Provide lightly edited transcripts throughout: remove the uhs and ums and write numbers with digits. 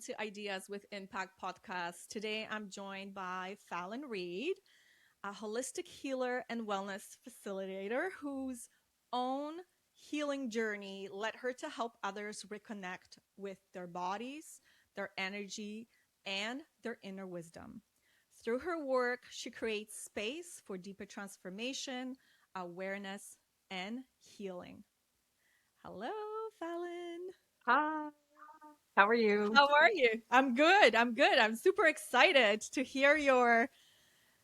to Ideas with Impact podcast. Today I'm joined by Falen Reid, a holistic healer and wellness facilitator whose own healing journey led her to help others reconnect with their bodies, their energy, and their inner wisdom. Through her work, she creates space for deeper transformation, awareness, and healing. Hello, Fallon. Hi, how are you? How are you? I'm good. I'm good. I'm super excited to hear your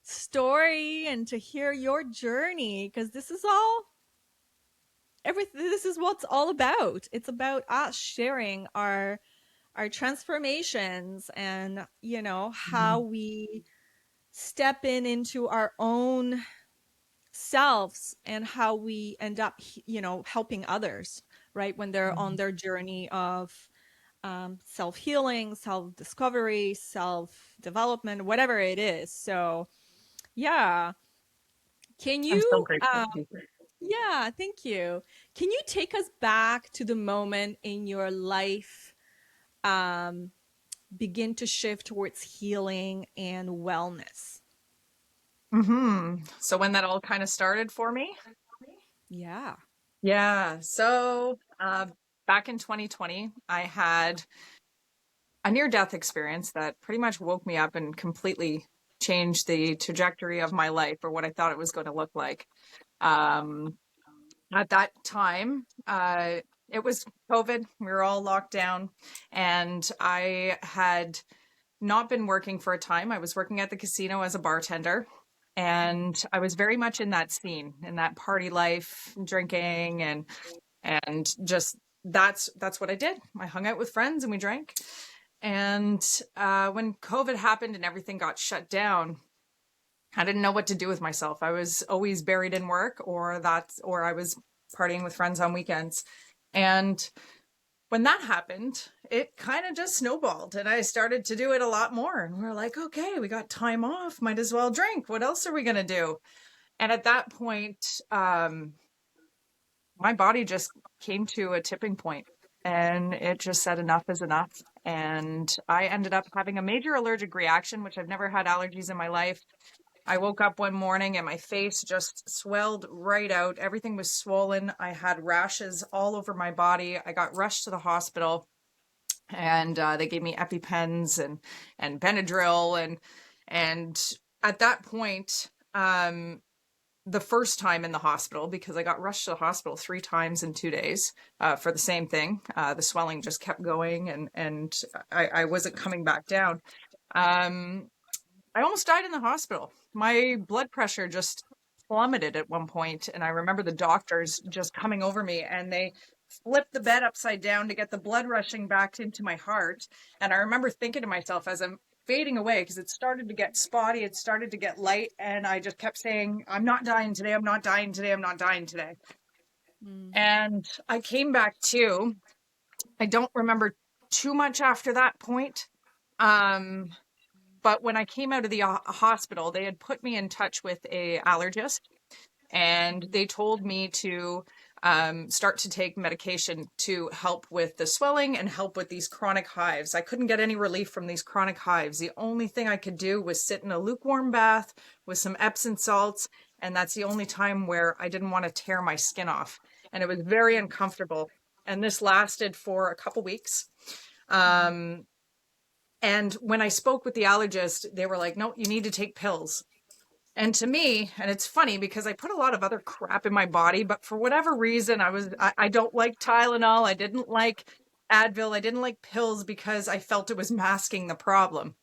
story and to hear your journey because this is all everything. This is what's all about. It's about us sharing our transformations and how we step into our own selves and how we end up helping others, right, when they're on their journey of self-healing, self-discovery, self-development, whatever it is. So yeah, can I'm so you grateful to be here. yeah, thank you. Can you take us back to the moment in your life um begin to shift towards healing and wellness? So when that all kind of started for me? Yeah. Yeah. Back in 2020, I had a near-death experience that pretty much woke me up and completely changed the trajectory of my life or what I thought it was going to look like. Um, at that time, it was COVID. We were all locked down, and I had not been working for a time. I was working at the casino as a bartender, and I was very much in that scene, in that party life, drinking and just that's what I did. I hung out with friends and we drank. And when COVID happened and everything got shut down, I didn't know what to do with myself. I was always buried in work, or I was partying with friends on weekends. And when that happened, it kind of just snowballed and I started to do it a lot more. And we're like, okay, we got time off. Might as well drink. What else are we going to do? And at that point, my body just came to a tipping point and it just said enough is enough. And I ended up having a major allergic reaction, which I've never had allergies in my life. I woke up one morning and my face just swelled right out. Everything was swollen. I had rashes all over my body. I got rushed to the hospital and they gave me EpiPens and Benadryl. And at that point, the first time in the hospital, because I got rushed to the hospital 3 times in 2 days for the same thing. The swelling just kept going and I wasn't coming back down. I almost died in the hospital. My blood pressure just plummeted at one point, and I remember the doctors just coming over me and they flipped the bed upside down to get the blood rushing back into my heart. And I remember thinking to myself as I'm fading away, because it started to get spotty, it started to get light, and I just kept saying, I'm not dying today, I'm not dying today, I'm not dying today. And I came back to, I don't remember too much after that point. But when I came out of the hospital, they had put me in touch with a allergist, and they told me to start to take medication to help with the swelling and help with these chronic hives. I couldn't get any relief from these chronic hives. The only thing I could do was sit in a lukewarm bath with some Epsom salts, and that's the only time where I didn't want to tear my skin off. And it was very uncomfortable. And this lasted for a couple weeks. And when I spoke with the allergist, they were like, no, you need to take pills. And to me, and it's funny because I put a lot of other crap in my body, but for whatever reason, I don't like Tylenol. I didn't like Advil. I didn't like pills because I felt it was masking the problem.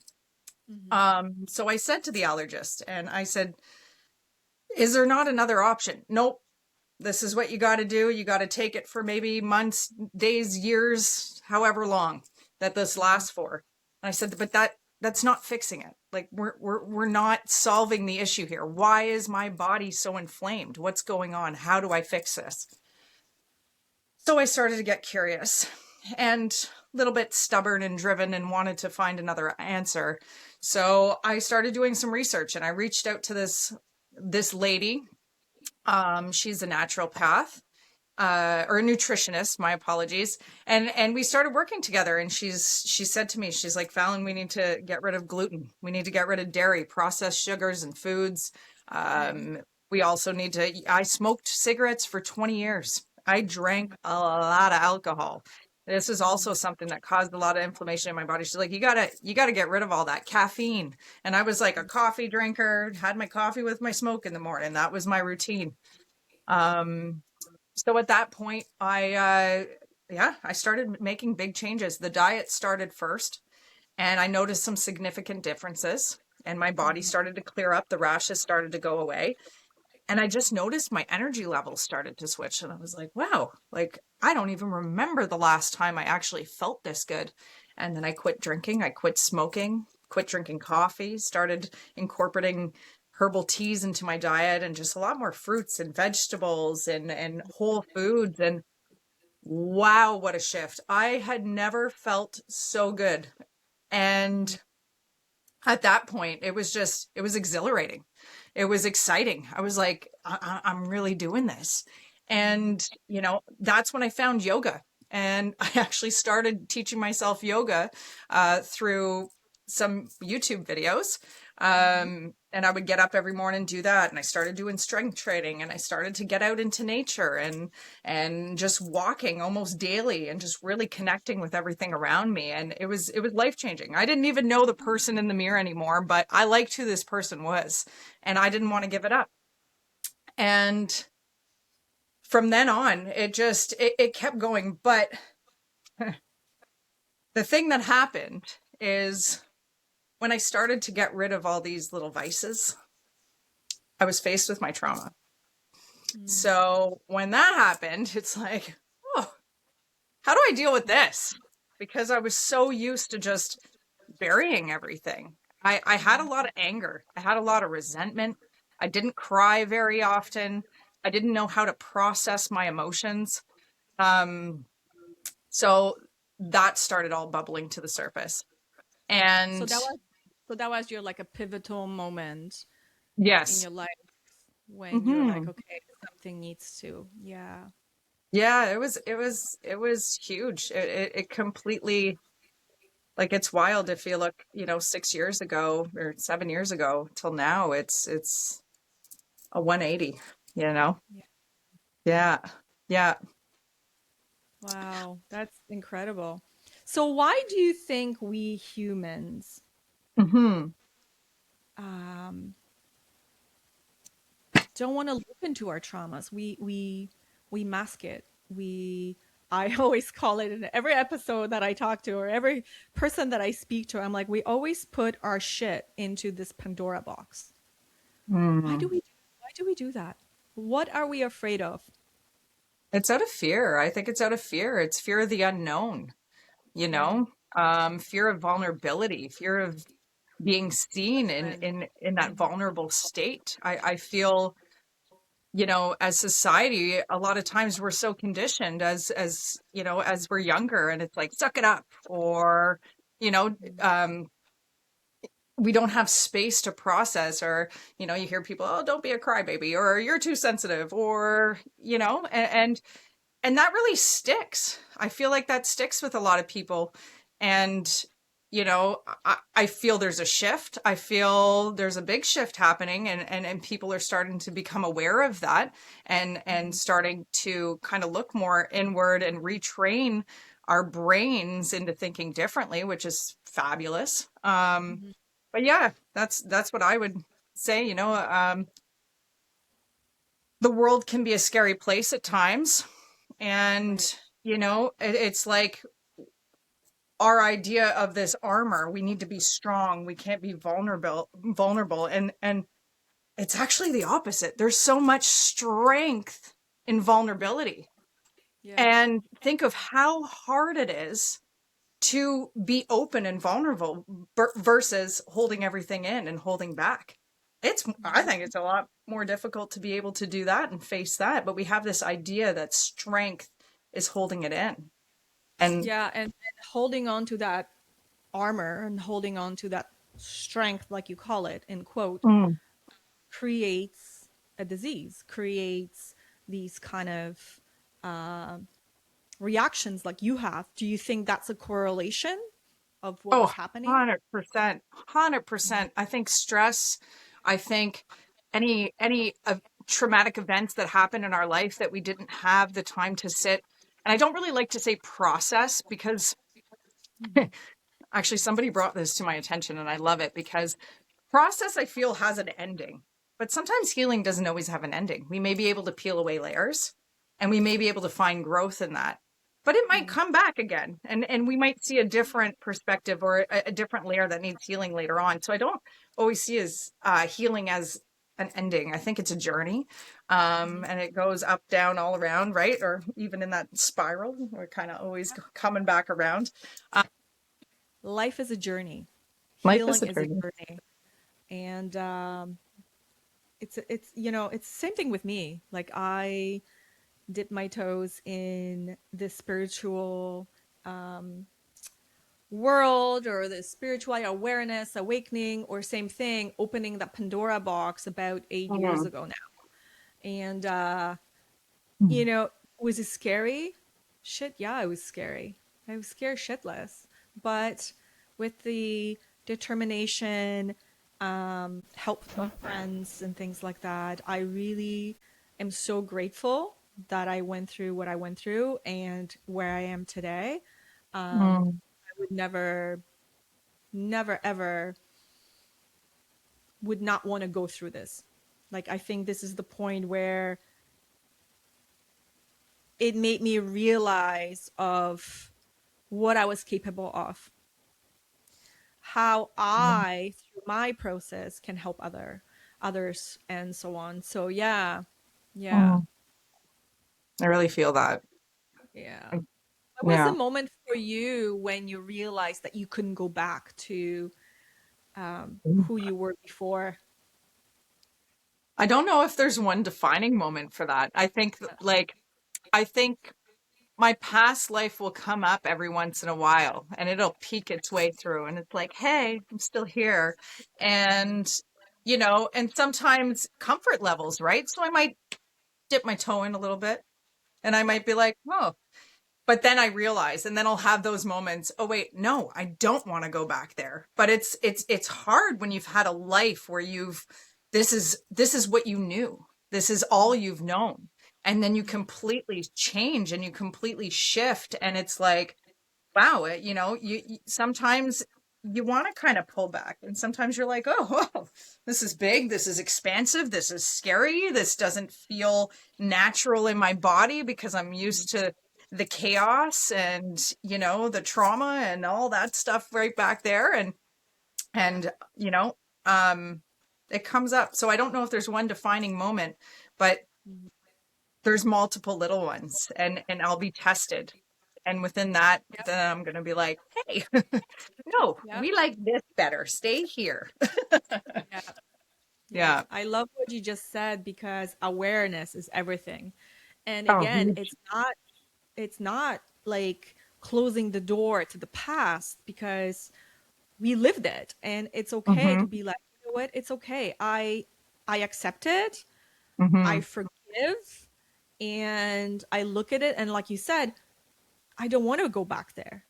So I said to the allergist, and I said, is there not another option? Nope. This is what you got to do. You got to take it for maybe months, days, years, however long that this lasts for. And I said, but that's not fixing it. Like we're not solving the issue here. Why is my body so inflamed? What's going on? How do I fix this? So I started to get curious and a little bit stubborn and driven and wanted to find another answer. So I started doing some research and I reached out to this lady. She's a naturopath. or a nutritionist, my apologies. And we started working together, and she said to me, she's like, Fallon, we need to get rid of gluten. We need to get rid of dairy, processed sugars and foods. Mm-hmm. We also need to, I smoked cigarettes for 20 years. I drank a lot of alcohol. This is also something that caused a lot of inflammation in my body. She's like, you gotta get rid of all that caffeine. And I was like a coffee drinker, had my coffee with my smoke in the morning. That was my routine. Um, so at that point, I started making big changes. The diet started first, and I noticed some significant differences, and my body Mm-hmm. started to clear up. The rashes started to go away. And I just noticed my energy levels started to switch. And I was like, wow, like I don't even remember the last time I actually felt this good. And then I quit drinking, I quit smoking, quit drinking coffee, started incorporating herbal teas into my diet, and just a lot more fruits and vegetables and whole foods. And wow, what a shift. I had never felt so good. And at that point, it was exhilarating. It was exciting. I was like, I'm really doing this. Mm-hmm. And, that's when I found yoga. And I actually started teaching myself yoga through some YouTube videos. Mm-hmm. And I would get up every morning and do that. And I started doing strength training, and I started to get out into nature and just walking almost daily and just really connecting with everything around me. And it was life changing. I didn't even know the person in the mirror anymore, but I liked who this person was, and I didn't want to give it up. And from then on, it kept going. But the thing that happened is when I started to get rid of all these little vices, I was faced with my trauma. Mm-hmm. So when that happened, it's like, oh, how do I deal with this? Because I was so used to just burying everything. I had a lot of anger. I had a lot of resentment. I didn't cry very often. I didn't know how to process my emotions. Um, so that started all bubbling to the surface. So And that was your like a pivotal moment in yes. your life when you're like, Hmm. okay, something needs to, yeah. Yeah, it was huge. It completely, like, it's wild if you look, 6 years ago or 7 years ago till now, it's a 180, you know? Yeah. Yeah. Yeah. Wow, that's incredible. So why do you think we humans Hmm. um, don't want to look into our traumas? We mask it. We I always call it in every episode that I talk to or every person that I speak to. I'm like, we always put our shit into this Pandora box. Why do Mm. we why do we do that? What are we afraid of? It's out of fear. I think it's out of fear. It's fear of the unknown, you Mm, know? Fear of vulnerability, fear of being seen in judgment. in that Mhm. vulnerable state. I feel, as society, a lot of times we're so conditioned as we're younger, and it's like, suck it up, or, you know, Mhm. um, we don't have space to process, or, you hear people, oh, don't be a crybaby, or you're too sensitive, or, and that really sticks. I feel like that sticks with a lot of people. And, I feel there's a shift. I feel there's a big shift happening, and people are starting to become aware of that, and Mhm. starting to kind of look more inward and retrain our brains into thinking differently, which is fabulous. Mhm. But yeah, that's what I would say. The world can be a scary place at times, Right. and it's like our idea of this armor. We need to be strong. We can't be vulnerable, and it's actually the opposite. There's so much strength in vulnerability. Yeah. And think of how hard it is to be open and vulnerable versus holding everything in and holding back. I Mhm. think it's a lot more difficult to be able to do that and face that. But we have this idea that strength is holding it in. And Yeah, and holding on to that armor and holding on to that strength, like you call it, in quote, mm, creates a disease, creates these kind of reactions like you have. Do you think that's a correlation of what was Oh, happening? 100%. 100%. I think stress, I think any traumatic events that happen in our life that we didn't have the time to sit. And I don't really like to say process because Mhm. actually somebody brought this to my attention and I love it because process I feel has an ending. But sometimes healing doesn't always have an ending. We may be able to peel away layers and we may be able to find growth in that. But it might Mhm. come back again and we might see a different perspective or a different layer that needs healing later on. So I don't always see as healing as an ending. I think it's a journey. Mhm. And it goes up, down, all around, right? Or even in that spiral, we're kind of always coming back around. Life is a journey. Life is Healing a is a journey. journey. And it's it's the same thing with me. Like I dip my toes in the spiritual um, world or the spiritual awareness, awakening, or same thing, opening that Pandora box about 8 years Mhm. ago now. And, Mhm. was it scary? Shit, yeah, it was scary. I was scared shitless. But with the determination, help from friends and things like that, I really am so grateful that I went through what I went through and where I am today. Mm. I would never, ever would not want to go through this. Like, I think this is the point where it made me realize of what I was capable of, how I, through my process, can help others, and so on. So yeah, yeah, Mm. I really feel that. yeah. What was the Yeah. moment for you when you realized that you couldn't go back to who you were before? I don't know if there's one defining moment for that. I think my past life will come up every once in a while and it'll peek its way through and it's like, hey, I'm still here. And, and sometimes comfort levels, right? So I might dip my toe in a little bit and I Yeah. might be like, oh, but then I realize, and then I'll have those moments. Oh wait, no, I don't want to go back there. But it's hard when you've had a life where this is what you knew. This is all you've known. And then you completely change and you completely shift. And it's like, wow, you sometimes you want to kind of pull back and sometimes you're like, oh, whoa, this is big, this is expansive, this is scary, this doesn't feel natural in my body because I'm used to the chaos and the trauma and all that stuff right back there and you know um it comes up. So I don't know if there's one defining moment, but Mhm. there's multiple little ones and I'll be tested. And within that, Yep. then I'm going to be like, hey, no, Yep. we like this better. Stay here. Yeah. Yeah. Yeah. I love what you just said because awareness is everything. And Oh, again, huge. it's not like closing the door to the past because we lived it and it's okay Mm-hmm. to be like, you know what, it's okay. I accept it, I Mm-hmm. forgive, and I look at it and like you said, I don't want to go back there.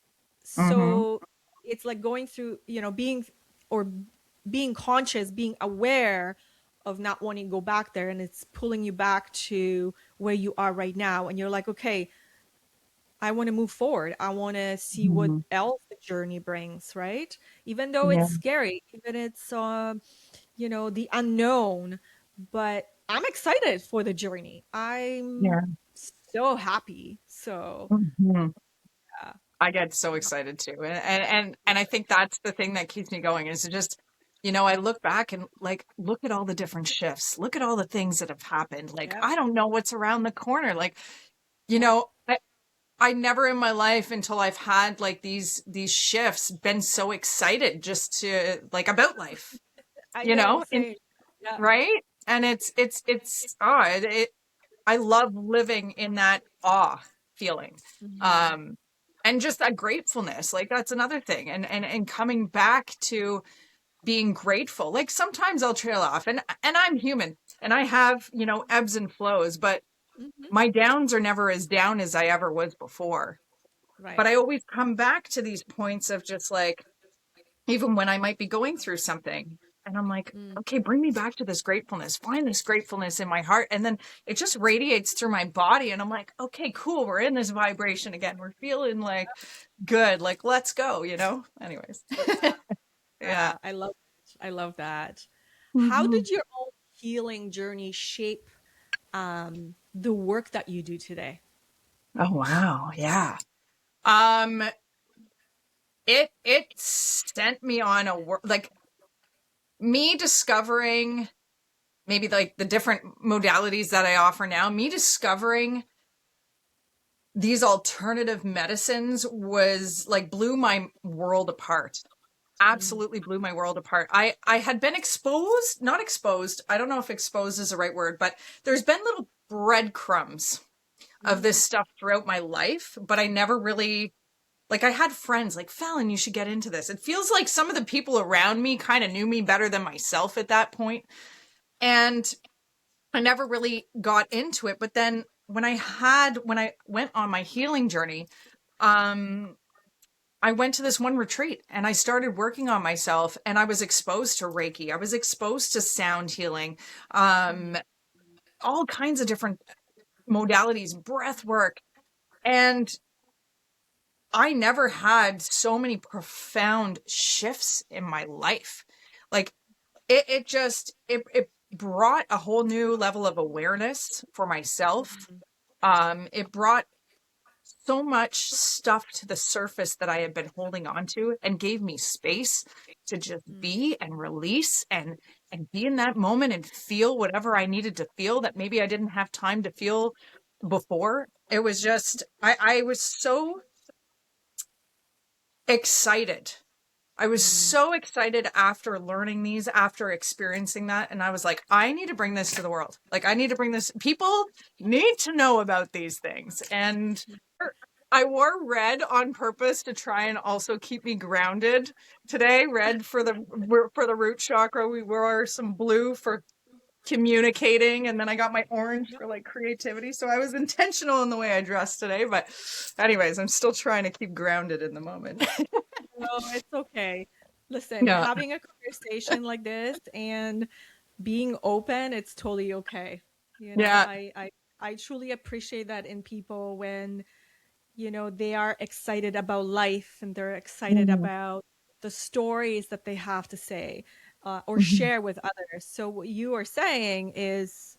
Mm-hmm. So it's like going through, being or being conscious, being aware of not wanting to go back there, and it's pulling you back to where you are right now and you're like, okay, I want to move forward. I want to see what Mm-hmm. else the journey brings, right? Even though Yeah. it's scary, even it's the unknown, but I'm excited for the journey. I'm Yeah. so happy. So, Mm-hmm. yeah. I get so Yeah. excited too. And I think that's the thing that keeps me going is just, I look back and like, look at all the different shifts. Look at all the things that have happened. Like, Yep. I don't know what's around the corner. Like, you Yep. know, I never in my life until I've had like these shifts been so excited just to like about life, I know, and same. Yeah. right. And it's I love living in that awe feeling. Mhm. Um, and just that gratefulness, like that's another thing. And coming back to being grateful. Like sometimes I'll trail off and I'm human and I have, ebbs and flows, but my downs are never as down as I ever was before. But Right. I always come back to these points of just like, even when I might be going through something and I'm like, Mm. okay, bring me back to this gratefulness, find this gratefulness in my heart. And then it just radiates through my body. And I'm like, okay, cool. We're in this vibration again. We're feeling like good. Like, let's go, anyways. Yeah. I love it. I love that. How Mhm. did your own healing journey shape the work that you do today? Oh, wow. Yeah. Um, it sent me on a work, like me discovering maybe like the different modalities that I offer now, me discovering these alternative medicines was like blew my world apart. Mm, Absolutely blew my world apart. I had been exposed, not exposed. I don't know if exposed is the right word, but there's been little breadcrumbs of this mm, stuff throughout my life, but I never really, like, I had friends like, Fallon, you should get into this. It feels like some of the people around me kind of knew me better than myself at that point. And I never really got into it. But then when I went on my healing journey, um, I went to this one retreat and I started working on myself and I was exposed to Reiki. I was exposed to sound healing, mm, all kinds of different modalities, breath work. And I never had so many profound shifts in my life. Like it brought a whole new level of awareness for myself. mm, It brought so much stuff to the surface that I had been holding on to and gave me space to just mm, be and release and be in that moment and feel whatever I needed to feel that maybe I didn't have time to feel before. It was just I was so excited. I was mm, so excited after learning these, after experiencing that. And I was like, I need to bring this to the world. Like, I need to bring this. People need to know about these things. And I wore red on purpose to try and also keep me grounded today. Red for the root chakra. We wore some blue for communicating, and then I got my orange for like creativity. So I was intentional in the way I dressed today. But anyways, I'm still trying to keep grounded in the moment. no, it's okay. Listen, Yeah. having a conversation like this and being open, it's totally okay. You know, Yeah. I truly appreciate that in people when, they are excited about life and they're excited Mhm. about the stories that they have to say or Mhm. share with others. So what you are saying is,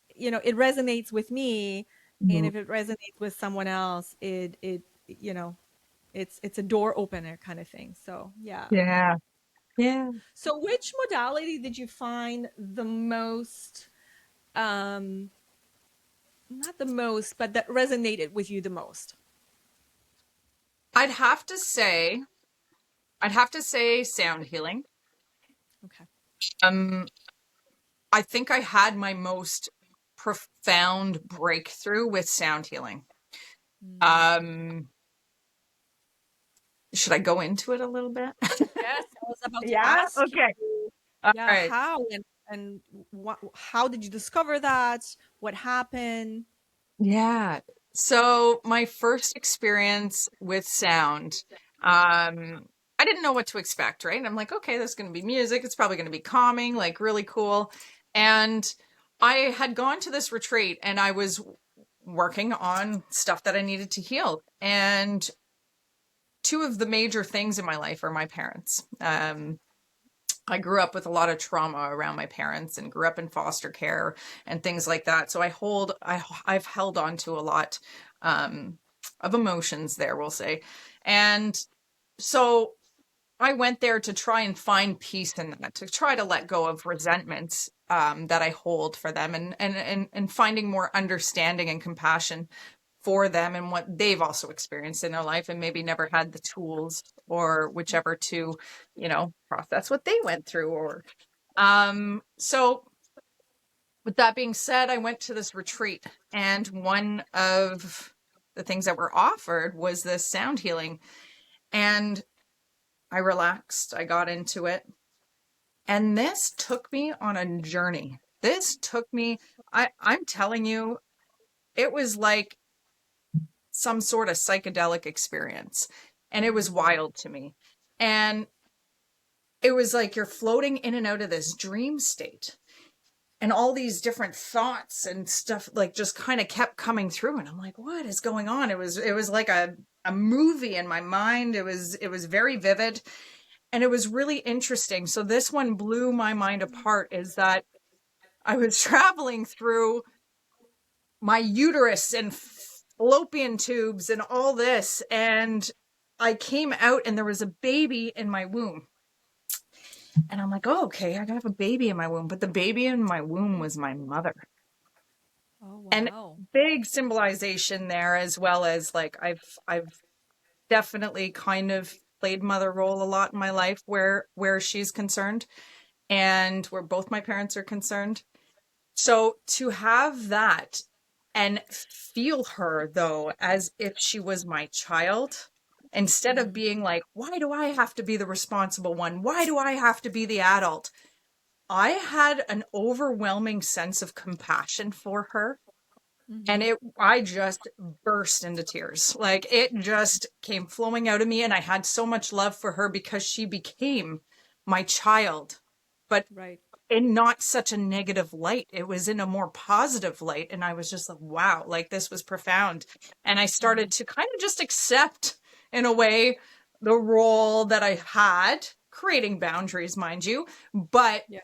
it resonates with me, and Mhm. if it resonates with someone else, it's a door opener kind of thing. So yeah. Yeah. Yeah. So which modality did you find the most not the most, but that resonated with you the most? I'd have to say, I'd have to say sound healing. Okay. Um, I think I had my most profound breakthrough with sound healing. Mm. Um, should I go into it a little bit? Yes, I was about to Yeah. ask Okay. you, All yeah, right. how and how did you discover that? What happened? Yeah. So my first experience with sound, I didn't know what to expect, right? And I'm like, okay, there's going to be music. It's probably going to be calming, like really cool. And I had gone to this retreat and I was working on stuff that I needed to heal. And two of the major things in my life are my parents. I grew up with a lot of trauma around my parents and grew up in foster care and things like that. So I've held on to a lot of emotions there, we'll say. And so I went there to try and find peace in that, to try to let go of resentments that I hold for them and finding more understanding and compassion for them and what they've also experienced in their life and maybe never had the tools or whichever to, process what they went through or so with that being said, I went to this retreat and one of the things that were offered was this sound healing and I relaxed, I got into it. And this took me on a journey. This took me, I'm telling you, it was like some sort of psychedelic experience. And it was wild to me. And it was like you're floating in and out of this dream state. And all these different thoughts and stuff like just kind of kept coming through. And I'm like, what is going on? It was like a movie in my mind. It was very vivid. And it was really interesting. So this one blew my mind apart, is that I was traveling through my uterus and fallopian tubes and all this. And I came out and there was a baby in my womb. And I'm like, oh, okay, I have a baby in my womb. But the baby in my womb was my mother. Oh, And wow. big symbolization there, as well as like I've definitely kind of played mother role a lot in my life where she's concerned and where both my parents are concerned. So to have that and feel her, though, as if she was my child, instead of being like, why do I have to be the responsible one? Why do I have to be the adult? I had an overwhelming sense of compassion for her. And I just burst into tears. Like it just came flowing out of me. And I had so much love for her because she became my child, but Right. in not such a negative light. It was in a more positive light. And I was just like, wow, like this was profound. And I started to kind of just accept, in a way, the role that I had, creating boundaries, mind you, but Yeah.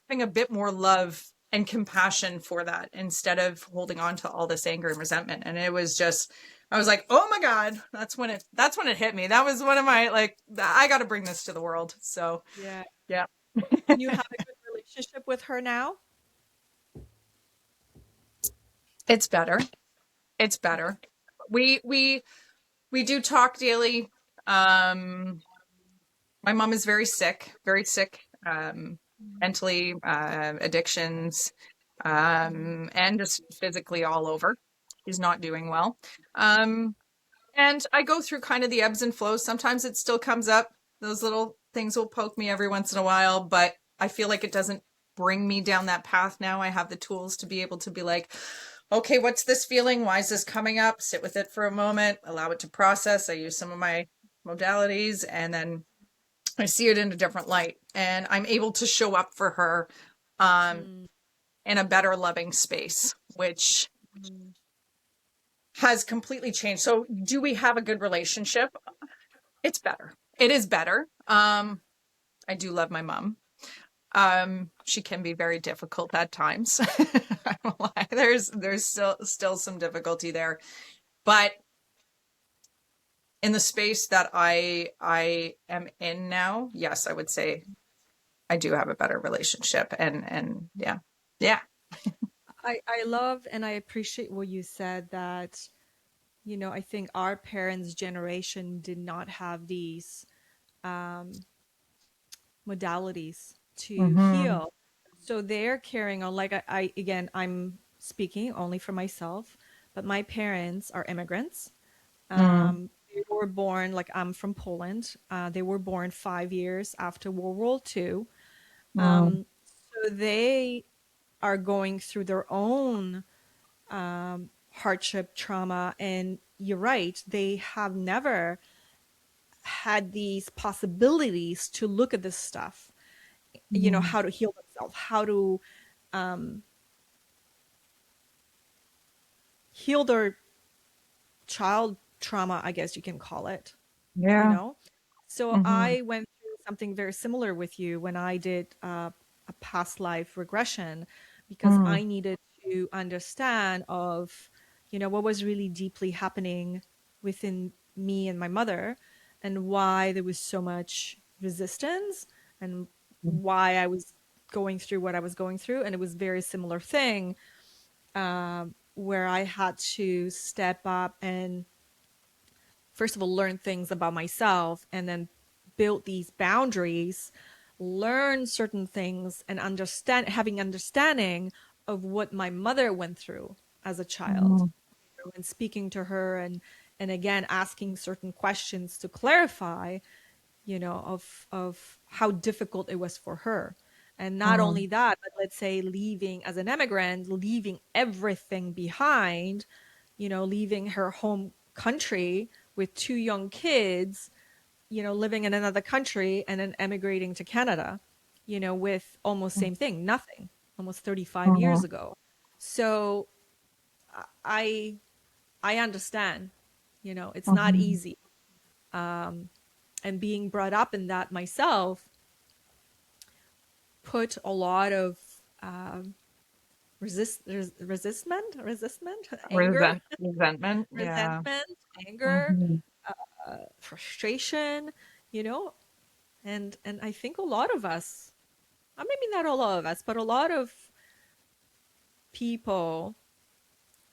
having a bit more love and compassion for that instead of holding on to all this anger and resentment. And it was just, I was like, oh my God, that's when it hit me. That was one of my, like, I got to bring this to the world. So Yeah. yeah. And you have a good relationship with her now? It's better. It's Okay. better. We do talk daily. Um, my mom is very sick, mentally, addictions, and just physically all over. She's not doing well. Um, and I go through kind of the ebbs and flows. Sometimes it still comes up. Those little things will poke me every once in a while, but I feel like it doesn't bring me down that path now. I have the tools to be able to be like, okay, what's this feeling? Why is this coming up? Sit with it for a moment, allow it to process. I use some of my modalities, and then I see it in a different light. And I'm able to show up for her um, Mm, in a better, loving space, which mm, has completely changed. So, do we have a good relationship? It's better. It is better. I do love my mom. She can be very difficult at times. I won't lie. There's still some difficulty there, but in the space that I am in now, yes, I would say I do have a better relationship, and yeah, yeah. I love and I appreciate what you said that, I think our parents' generation did not have these um, modalities to Mm-hmm. heal. So they're carrying on, like again, I'm speaking only for myself, but my parents are immigrants. Mm, They were born, like I'm from Poland. They were born 5 years after World War II. mm, So they are going through their own hardship, trauma, and you're right, they have never had these possibilities to look at this stuff, mm. how to heal themselves, how to um, heal their child trauma, I guess you can call it, you Yeah. know? So Mm-hmm. I went through something very similar with you when I did a past life regression because Mm, I needed to understand of, what was really deeply happening within me and my mother and why there was so much resistance and why I was going through what I was going through. And it was a very similar thing where I had to step up and first of all learn things about myself and then build these boundaries, learn certain things and understand having understanding of what my mother went through as a child, mm, and speaking to her and again asking certain questions to clarify, of how difficult it was for her. And not mm, only that, but let's say leaving as an immigrant, leaving everything behind, leaving her home country with 2 young kids, living in another country and then emigrating to Canada, with almost same thing, nothing, almost 35 Mm-hmm. years ago. So I I understand, it's not Mm-hmm. easy. And being brought up in that myself put a lot of um, resistment, anger, Resentment. Yeah. resentment, anger, Mm-hmm. frustration, you know, and I think a lot of us, maybe not all of us, but a lot of people,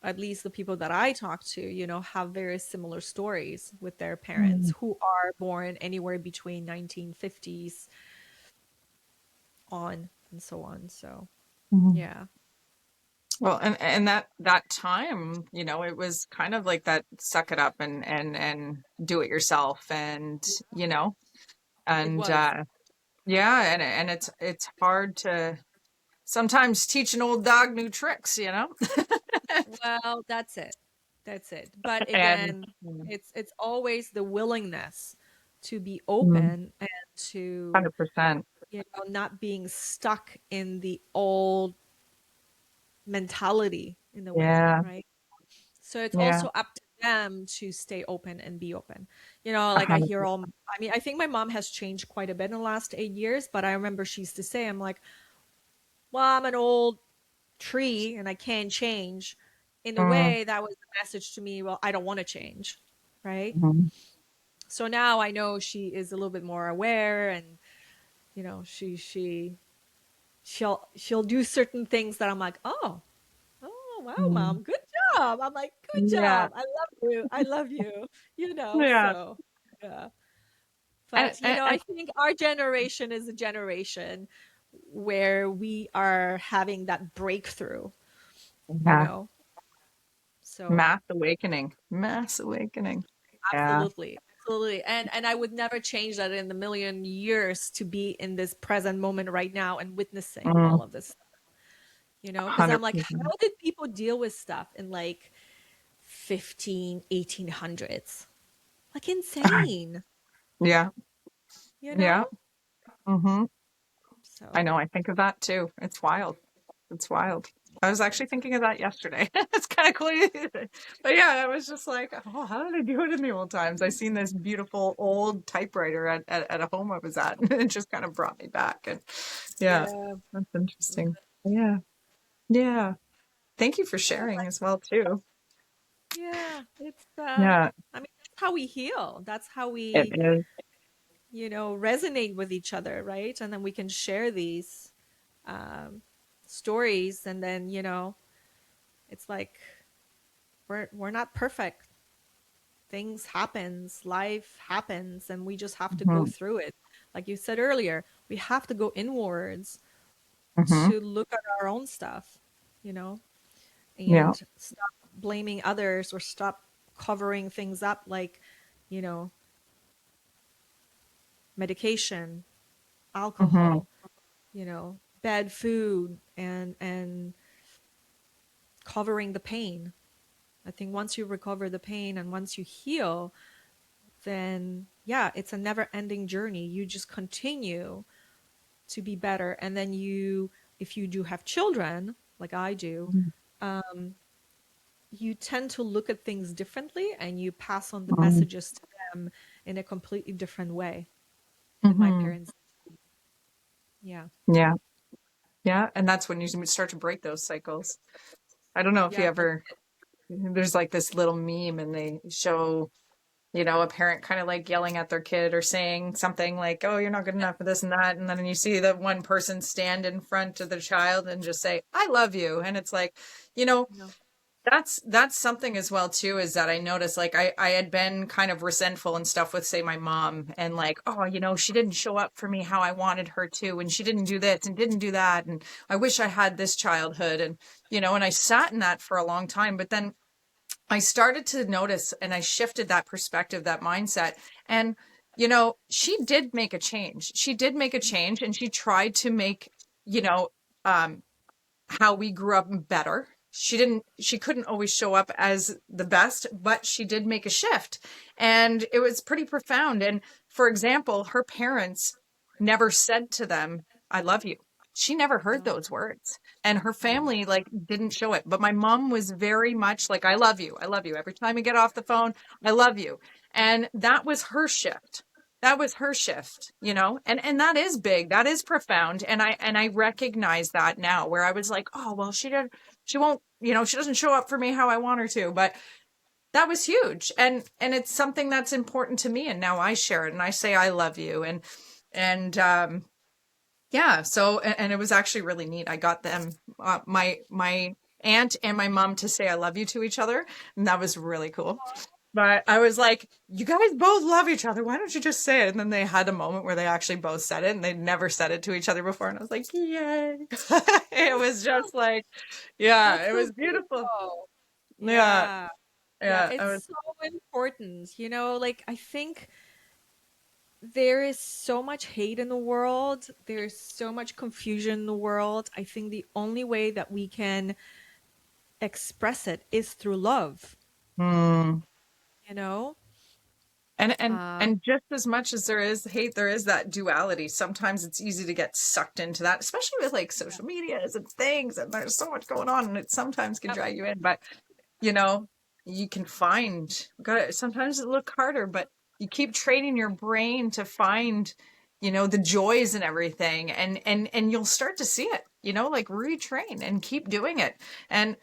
at least the people that I talk to, have very similar stories with their parents who are born anywhere between 1950s on and so on. So, Mm-hmm. yeah. Well, and that time, it was kind of like that suck it up and do it yourself, and It and was. yeah, and it's hard to sometimes teach an old dog new tricks, Well, that's it. That's it. But and again, it's always the willingness to be mm, open and to, 100%. not being stuck in the old mentality in a way, Yeah, right? So it's yeah, also up to them to stay open and be open. a Like I hundred hear percent. I think my mom has changed quite a bit in the last 8 years, but I remember she used to say, I'm like, well, I'm an old tree and I can't change. In a Mm, way, that was the message to me, well, I don't want to change, right? mhm. So now I know she is a little bit more aware, and she'll do certain things that I'm like, oh wow, Mm. mom, good job. I'm like, good Yeah, job. I love you. I love you. yeah, So yeah. and, But and, I think our generation is a generation where we are having that breakthrough, you yeah, know. So mass awakening. Yeah. absolutely. Absolutely. And I would never change that in a million years to be in this present moment right now and witnessing all Mm, of this, because I'm like, 100%. how did people deal with stuff in like 15, 1800s? Like insane, Yeah, you yeah. know? Hmm. I So, know. I think of that too. It's wild. It's wild. I was actually thinking of that yesterday. It's kind of cool. But yeah, I was just like, oh, how did they do it in the old times? I seen this beautiful old typewriter at a home I was at, and it just kind of brought me back. And yeah, yeah. that's interesting. Yeah. Yeah. Thank you for Yeah, sharing as well too. yeah, it's Yeah, I mean, that's how we heal. That's how it we, is. resonate with each other, right? And then we can share these um stories, and then, it's like we're not perfect. Things happens, life happens, and we just have to go Hmm. through it. Like you said earlier, we have to go inwards Hmm. to look at our own stuff, you know, Yeah. and stop blaming others or stop covering things up like, you know, medication, Hmm. alcohol, bad food, and covering the pain. I think once you recover the pain and once you heal, then yeah, it's a never ending journey. You just continue to be better. And then if you do have children, like I do, um, you tend to look at things differently and you pass on the Hmm. messages to them in a completely different way than my Hmm. parents. Yeah. Yeah. Yeah. And that's when you start to break those cycles. I don't know if you Yeah. ever, there's like this little meme and they show, a parent kind of like yelling at their kid or saying something like, oh, you're not good enough for this and that. And then you see that one person stand in front of the child and just say, I love you. And it's like, you know, No. that's something as well too, is that I noticed like I had been kind of resentful and stuff with say my mom and like, oh, she didn't show up for me how I wanted her to, and she didn't do this and didn't do that, and I wish I had this childhood, and and I sat in that for a long time. But then I started to notice and I shifted that perspective, that mindset. And, she did make a change. She did make a change and she tried to make, you know, um, how we grew up better. she couldn't always show up as the best, but she did make a shift. And it was pretty profound. And for example, her parents never said to them, I love you. She never heard Oh, those words. And her yeah. family like didn't show it. But my mom was very much like, I love you. I love you. Every time we get off the phone, I love you. And that was her shift. That was her shift, you know, and that is big. That is profound. And I recognize that now, where I was like, oh, well, she won't, you know, she doesn't show up for me how I want her to. But that was huge. And it's something that's important to me. And now I share it and I say, I love you. And yeah, so, and it was actually really neat. I got them, my aunt and my mom to say, I love you to each other. And that was really cool. But I was like, you guys both love each other. Why don't you just say it? And then they had a moment where they actually both said it and they'd never said it to each other before. And I was like, yay. It was just like, yeah, That's it so was beautiful. beautiful. Yeah. Yeah. Yeah, Yeah. I was, it's so important. Like I think there is so much hate in the world. There's so much confusion in the world. I think the only way that we can express it is through love, hmm. you know? And and Uh, and just as much as there is hate, there is that duality. Sometimes it's easy to get sucked into that, especially with like yeah. social medias and things, and there's so much going on, and it sometimes can Yep. drag you in. But you know, you can find, got sometimes it look harder, but you keep training your brain to find, you know, the joys and everything, and you'll start to see it, you know, like retrain and keep doing it. And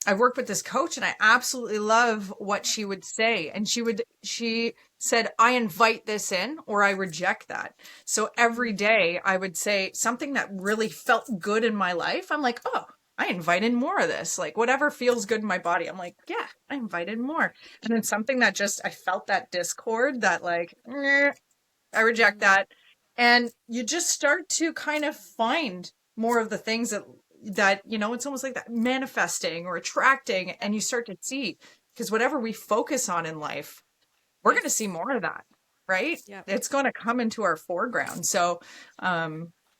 I worked with this coach and I absolutely love what she would say. And she said, I invite this in or I reject that. So every Mm, day I would say something that really felt good in my life. I'm like, oh, I invite in more of this. Like whatever feels good in my body. I'm like, yeah, I invited more. And then something that just, I felt that discord that like, I reject mm, that. And you just start to kind of find more of the things that, you know, it's almost like that manifesting or attracting, and you start to see, because whatever we focus on in life, we're going to see yes. more of that, right? Yeah. It's going to come into our foreground. So,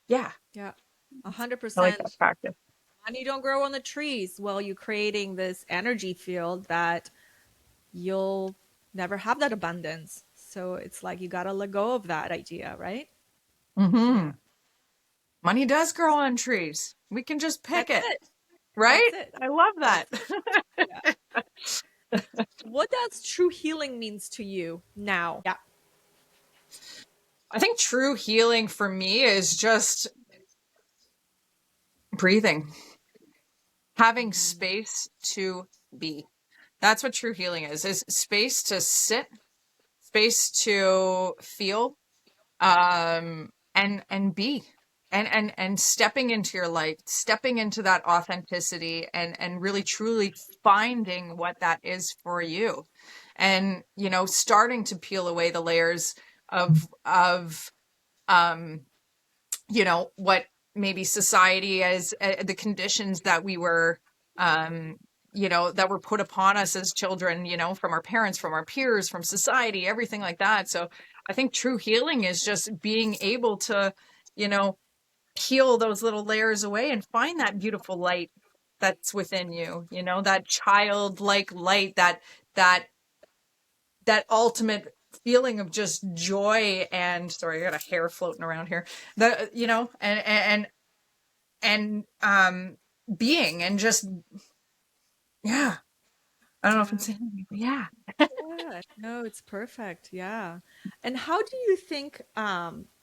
yeah, Yeah. I like that 100%. practice. Money don't grow on the trees. Well, you're creating this energy field that you'll never have that abundance. So it's like you got to let go of that idea, right? Hmm. Yeah. Money does grow on trees. We can just pick That's it, it. right? That's it. I love that. That's it. Yeah. What does true healing means to you now? Yeah. I think true healing for me is just breathing, having Mm, space to be. That's what true healing is space to sit, space to feel, and be. And stepping into your light, stepping into that authenticity and really truly finding what that is for you. And, you know, starting to peel away the layers of um you know, what maybe society as the conditions that we were, um, you know, that were put upon us as children, you know, from our parents, from our peers, from society, everything like that. So I think true healing is just being able to, you know, peel those little layers away and find that beautiful light that's within you, you know, that childlike light, that that ultimate feeling of just joy. And sorry, I got a hair floating around here, the, you know, and being and just, yeah, I don't know if I'm yeah. saying anything, but yeah. Yeah. No, it's perfect. Yeah. And how do you think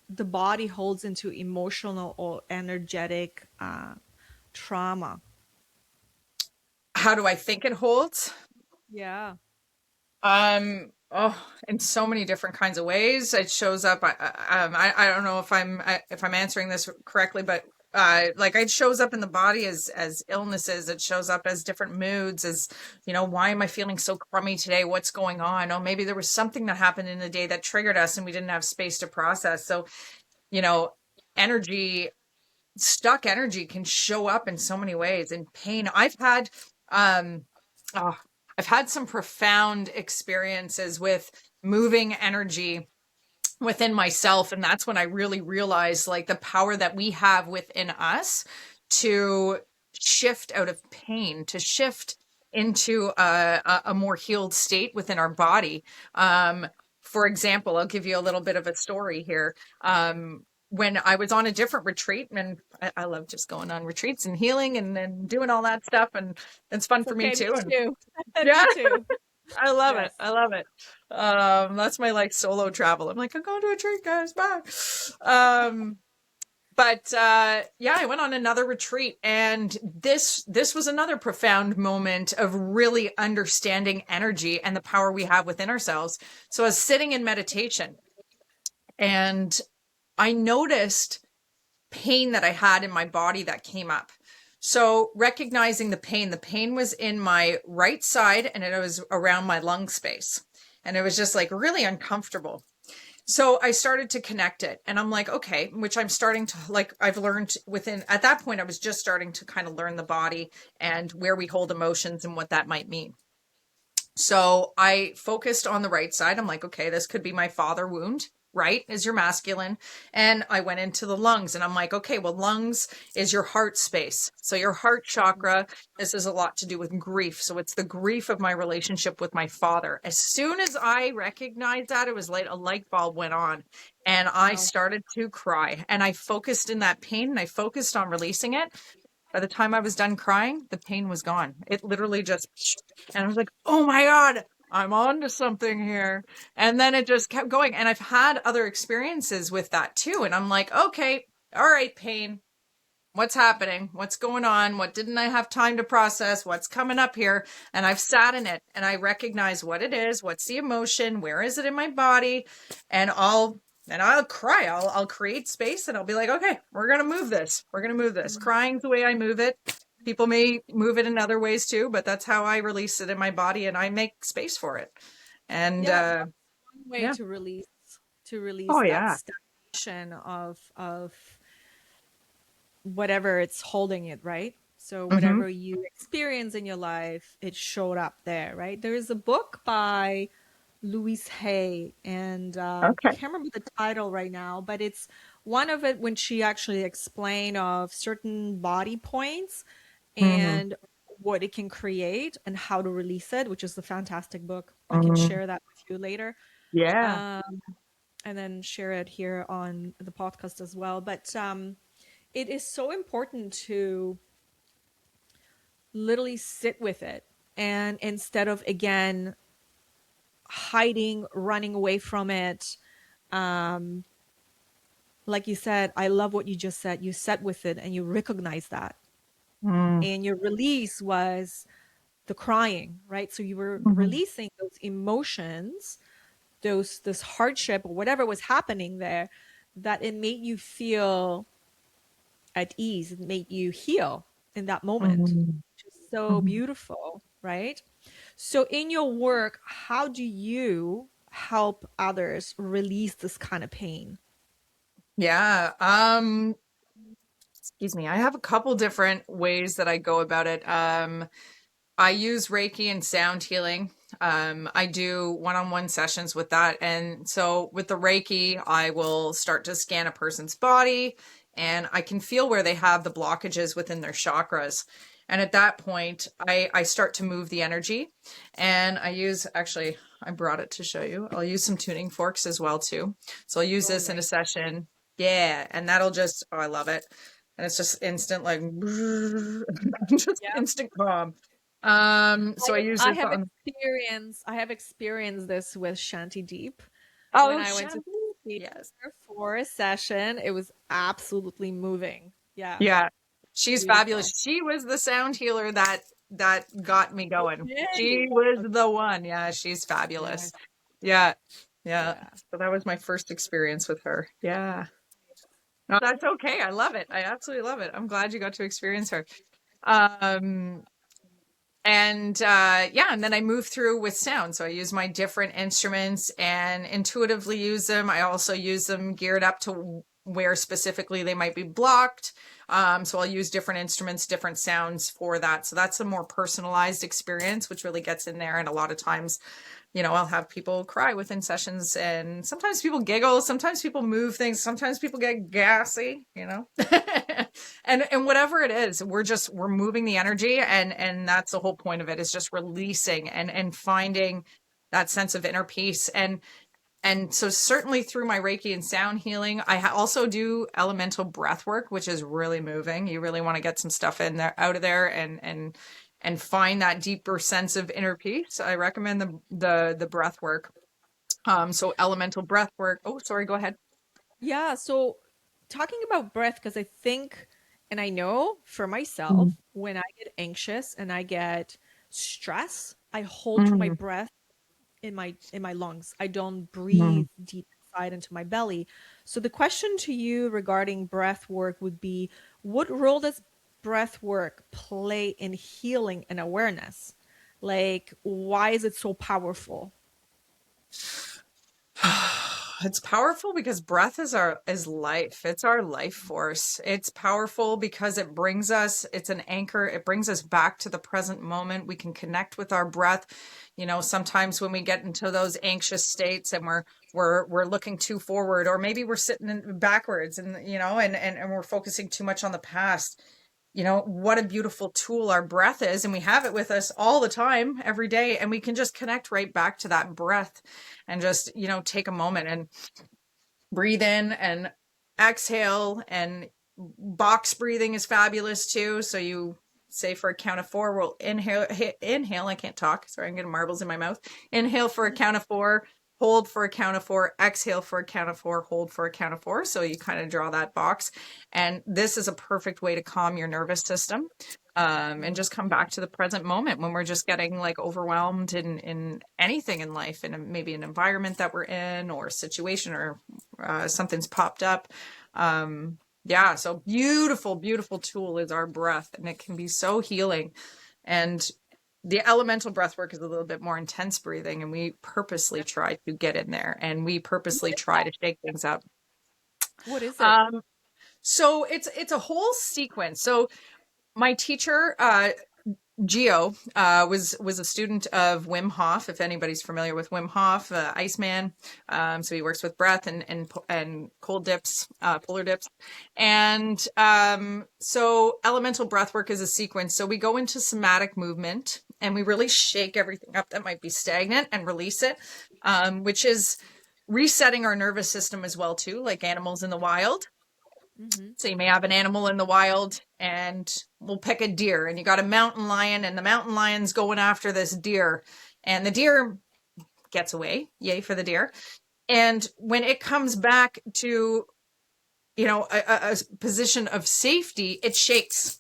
the body holds into emotional or energetic trauma? How do I think it holds? Yeah. Oh, in so many different kinds of ways. It shows up. I don't know if I'm answering this correctly, but like it shows up in the body as illnesses. It shows up as different moods. As you know, why am I feeling so crummy today? What's going on? Oh, maybe there was something that happened in the day that triggered us, and we didn't have space to process. So, you know, energy stuck energy can show up in so many ways. In pain, um oh, I've had some profound experiences with moving energy within myself, and that's when I really realized like the power that we have within us to shift out of pain, to shift into a more healed state within our body. For example, I'll give you a little bit of a story here. When I was on a different retreat, and I love just going on retreats and healing and then doing all that stuff, and it's fun It's for me okay. Me too. And too. yeah, Me too. I love it. Yes. I love it. That's my like solo travel. I'm like, I'm going to a retreat, guys. Bye. But yeah, I went on another retreat, and this was another profound moment of really understanding energy and the power we have within ourselves. So I was sitting in meditation, and I noticed pain that I had in my body that came up. So recognizing the pain was in my right side, and it was around my lung space, and it was just like really uncomfortable. So I started to connect it, and I'm like, okay, which I'm starting to like, I've learned at that point, I was just starting to kind of learn the body and where we hold emotions and what that might mean. So I focused on the right side. I'm like, okay, this could be my father wound. Right is your masculine. And I went into the lungs, and I'm like, okay, well, lungs is your heart space. So your heart chakra, this is a lot to do with grief. So it's the grief of my relationship with my father. As soon as I recognized that, it was like a light bulb went on, and I Wow. started to cry, and I focused in that pain, and I focused on releasing it. By the time I was done crying, the pain was gone. It literally just, and I was like, oh my God, I'm on to something here. And then it just kept going. And I've had other experiences with that too. And I'm like, okay, all right, pain. What's happening? What's going on? What didn't I have time to process? What's coming up here? And I've sat in it, and I recognize what it is. What's the emotion? Where is it in my body? And I'll cry. I'll create space, and I'll be like, okay, we're going to move this. We're going to move this. Crying's the way I move it. People may move it in other ways too, but that's how I release it in my body, and I make space for it. And Yeah, that's one way yeah. to Oh release that yeah. stagnation of whatever it's holding it, right? So Mm-hmm. whatever you experience in your life, it showed up there, right? There is a book by Louise Hay, and Okay. can't remember the title right now, but it's one of it when she actually explained of certain body points Mm-hmm. and what it can create and how to release it, which is a fantastic book. I can Mm-hmm. share that with you later. Yeah. Um, and then share it here on the podcast as well. But it is so important to literally sit with it, and instead of again hiding, running away from it, um, like you said, I love what you just said. You sat with it and you recognize that, Mm-hmm. and your release was the crying, right? So you were Mm-hmm. releasing those emotions, those this hardship or whatever was happening there, that it made you feel at ease. It made you heal in that moment, which is so Mm-hmm. beautiful, right? So, in your work, how do you help others release this kind of pain? Yeah. Excuse me. I have a couple different ways that I go about it. I use Reiki and sound healing. I do one-on-one sessions with that. And so with the Reiki, I will start to scan a person's body, and I can feel where they have the blockages within their chakras. And at that point, I start to move the energy, and actually, I brought it to show you. I'll use some tuning forks as well too. So I'll use Oh, this in a nice. session. Yeah. And that'll just, oh, I love it. And it's just instant, like, just Yeah. instant calm. So I use I this have on. experienced this with Shanti Deep when Oh, I went to Shanti. see Yes. her for a session. It was absolutely moving. Yeah, Yeah. She's fabulous. beautiful. She was the sound healer that got me going. Okay. She was the one. Yeah, she's Yeah, fabulous. Yeah. Yeah. yeah. So that was my first experience with her. Yeah. No, that's okay. I love it. I absolutely love it. I'm glad you got to experience her. Um, and yeah, and then I move through with sound. So I use my different instruments and intuitively use them. I also use them geared up to where specifically they might be blocked. So I'll use different instruments, different sounds for that. So that's a more personalized experience, which really gets in there. And a lot of times I'll have people cry within sessions, and sometimes people giggle, sometimes people move things, sometimes people get gassy, and whatever it is, we're moving the energy, and that's the whole point of it, is just releasing and finding that sense of inner peace. And so certainly through my Reiki and sound healing, I also do elemental breath work, which is really moving. You really want to get some stuff in there, out of there, and find that deeper sense of inner peace. I recommend the breath work. So elemental breath work. Oh, sorry, go ahead. Yeah. So talking about breath, because I think, and I know for myself, Mm, when I get anxious and I get stress, I hold my mm, breath in my lungs. I don't mm. breathe deep inside into my belly. So the question to you regarding breath work would be, what role does breath work play in healing and awareness? Like, why is it so powerful? It's powerful because breath is life. It's our life force. It's powerful because it's an anchor. It brings us back to the present moment. We can connect with our breath. Sometimes when we get into those anxious states and we're looking too forward, or maybe we're sitting backwards, and we're focusing too much on the past. What a beautiful tool our breath is, and we have it with us all the time, every day, and we can just connect right back to that breath and just, take a moment and breathe in and exhale. And box breathing is fabulous too. So you say, for a count of four, we'll inhale. I can't talk. Sorry, I'm getting marbles in my mouth. Inhale for a count of four, hold for a count of four, exhale for a count of four, hold for a count of four. So you kind of draw that box. And this is a perfect way to calm your nervous system. And just come back to the present moment when we're just getting like overwhelmed in anything in life, and maybe an environment that we're in, or a situation, or something's popped up. Yeah, so beautiful, beautiful tool is our breath, and it can be so healing. And the elemental breath work is a little bit more intense breathing, and we purposely try to get in there, and we What purposely is try that? to shake things up. What is it? Um, so it's a whole sequence. So my teacher, Geo, was a student of Wim Hof. If anybody's familiar with Wim Hof, Iceman. So he works with breath and cold dips, polar dips. And so elemental breath work is a sequence. So we go into somatic movement, and we really shake everything up that might be stagnant and release it, which is resetting our nervous system as well too, like animals in the wild. Mm-hmm. So you may have an animal in the wild, and we'll pick a deer, and you got a mountain lion, and the mountain lion's going after this deer, and the deer gets away. Yay for the deer. And when it comes back to, a position of safety, it resets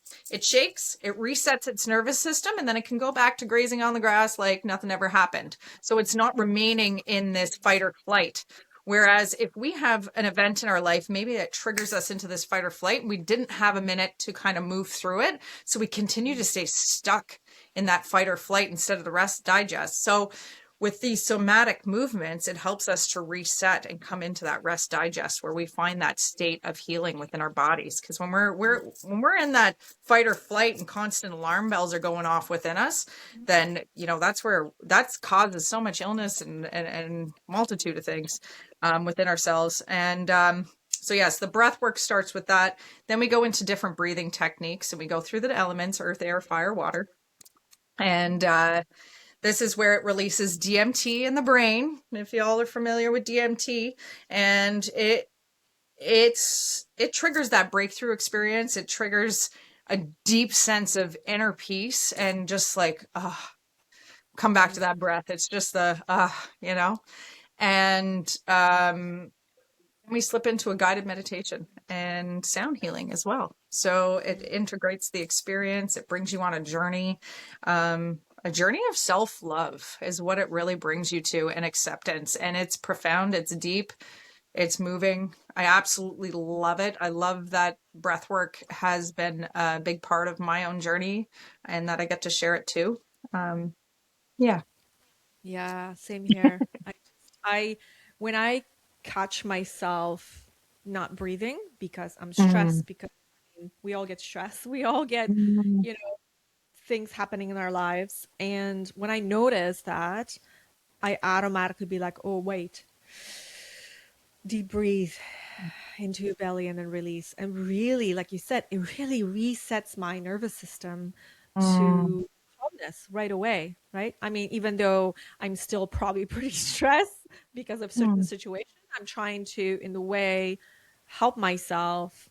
its nervous system, and then it can go back to grazing on the grass like nothing ever happened. So it's not remaining in this fight or flight. Whereas if we have an event in our life, maybe it triggers us into this fight or flight, and we didn't have a minute to kind of move through it. So we continue to stay stuck in that fight or flight instead of the rest digest. So with these somatic movements, it helps us to reset and come into that rest digest, where we find that state of healing within our bodies. Because when we're in that fight or flight and constant alarm bells are going off within us, then that causes so much illness and multitude of things within ourselves. And so yes, the breath work starts with that. Then we go into different breathing techniques, and we go through the elements: earth, air, fire, water. And this is where it releases DMT in the brain, if y'all are familiar with DMT. And it triggers that breakthrough experience. It triggers a deep sense of inner peace, and just like, come back to Yes. that breath. It's just and we slip into a guided meditation and sound healing as well. So it integrates the experience. It brings you on a journey. A journey of self-love is what it really brings you to, and acceptance. And it's profound. It's deep. It's moving. I absolutely love it. I love that breath work has been a big part of my own journey, and that I get to share it too. Um, yeah. Yeah, same here. I when I catch myself not breathing because I'm Mm, stressed, because we all get stressed. We all get, mm, you know, things happening in our lives. And when I notice that, I automatically be like, oh, wait, deep breathe into your belly and then release. And really, like you said, it really resets my nervous system Mm, to calmness right away, right? I mean, even though I'm still probably pretty stressed because of certain mm, situations, I'm trying to, in the way, help myself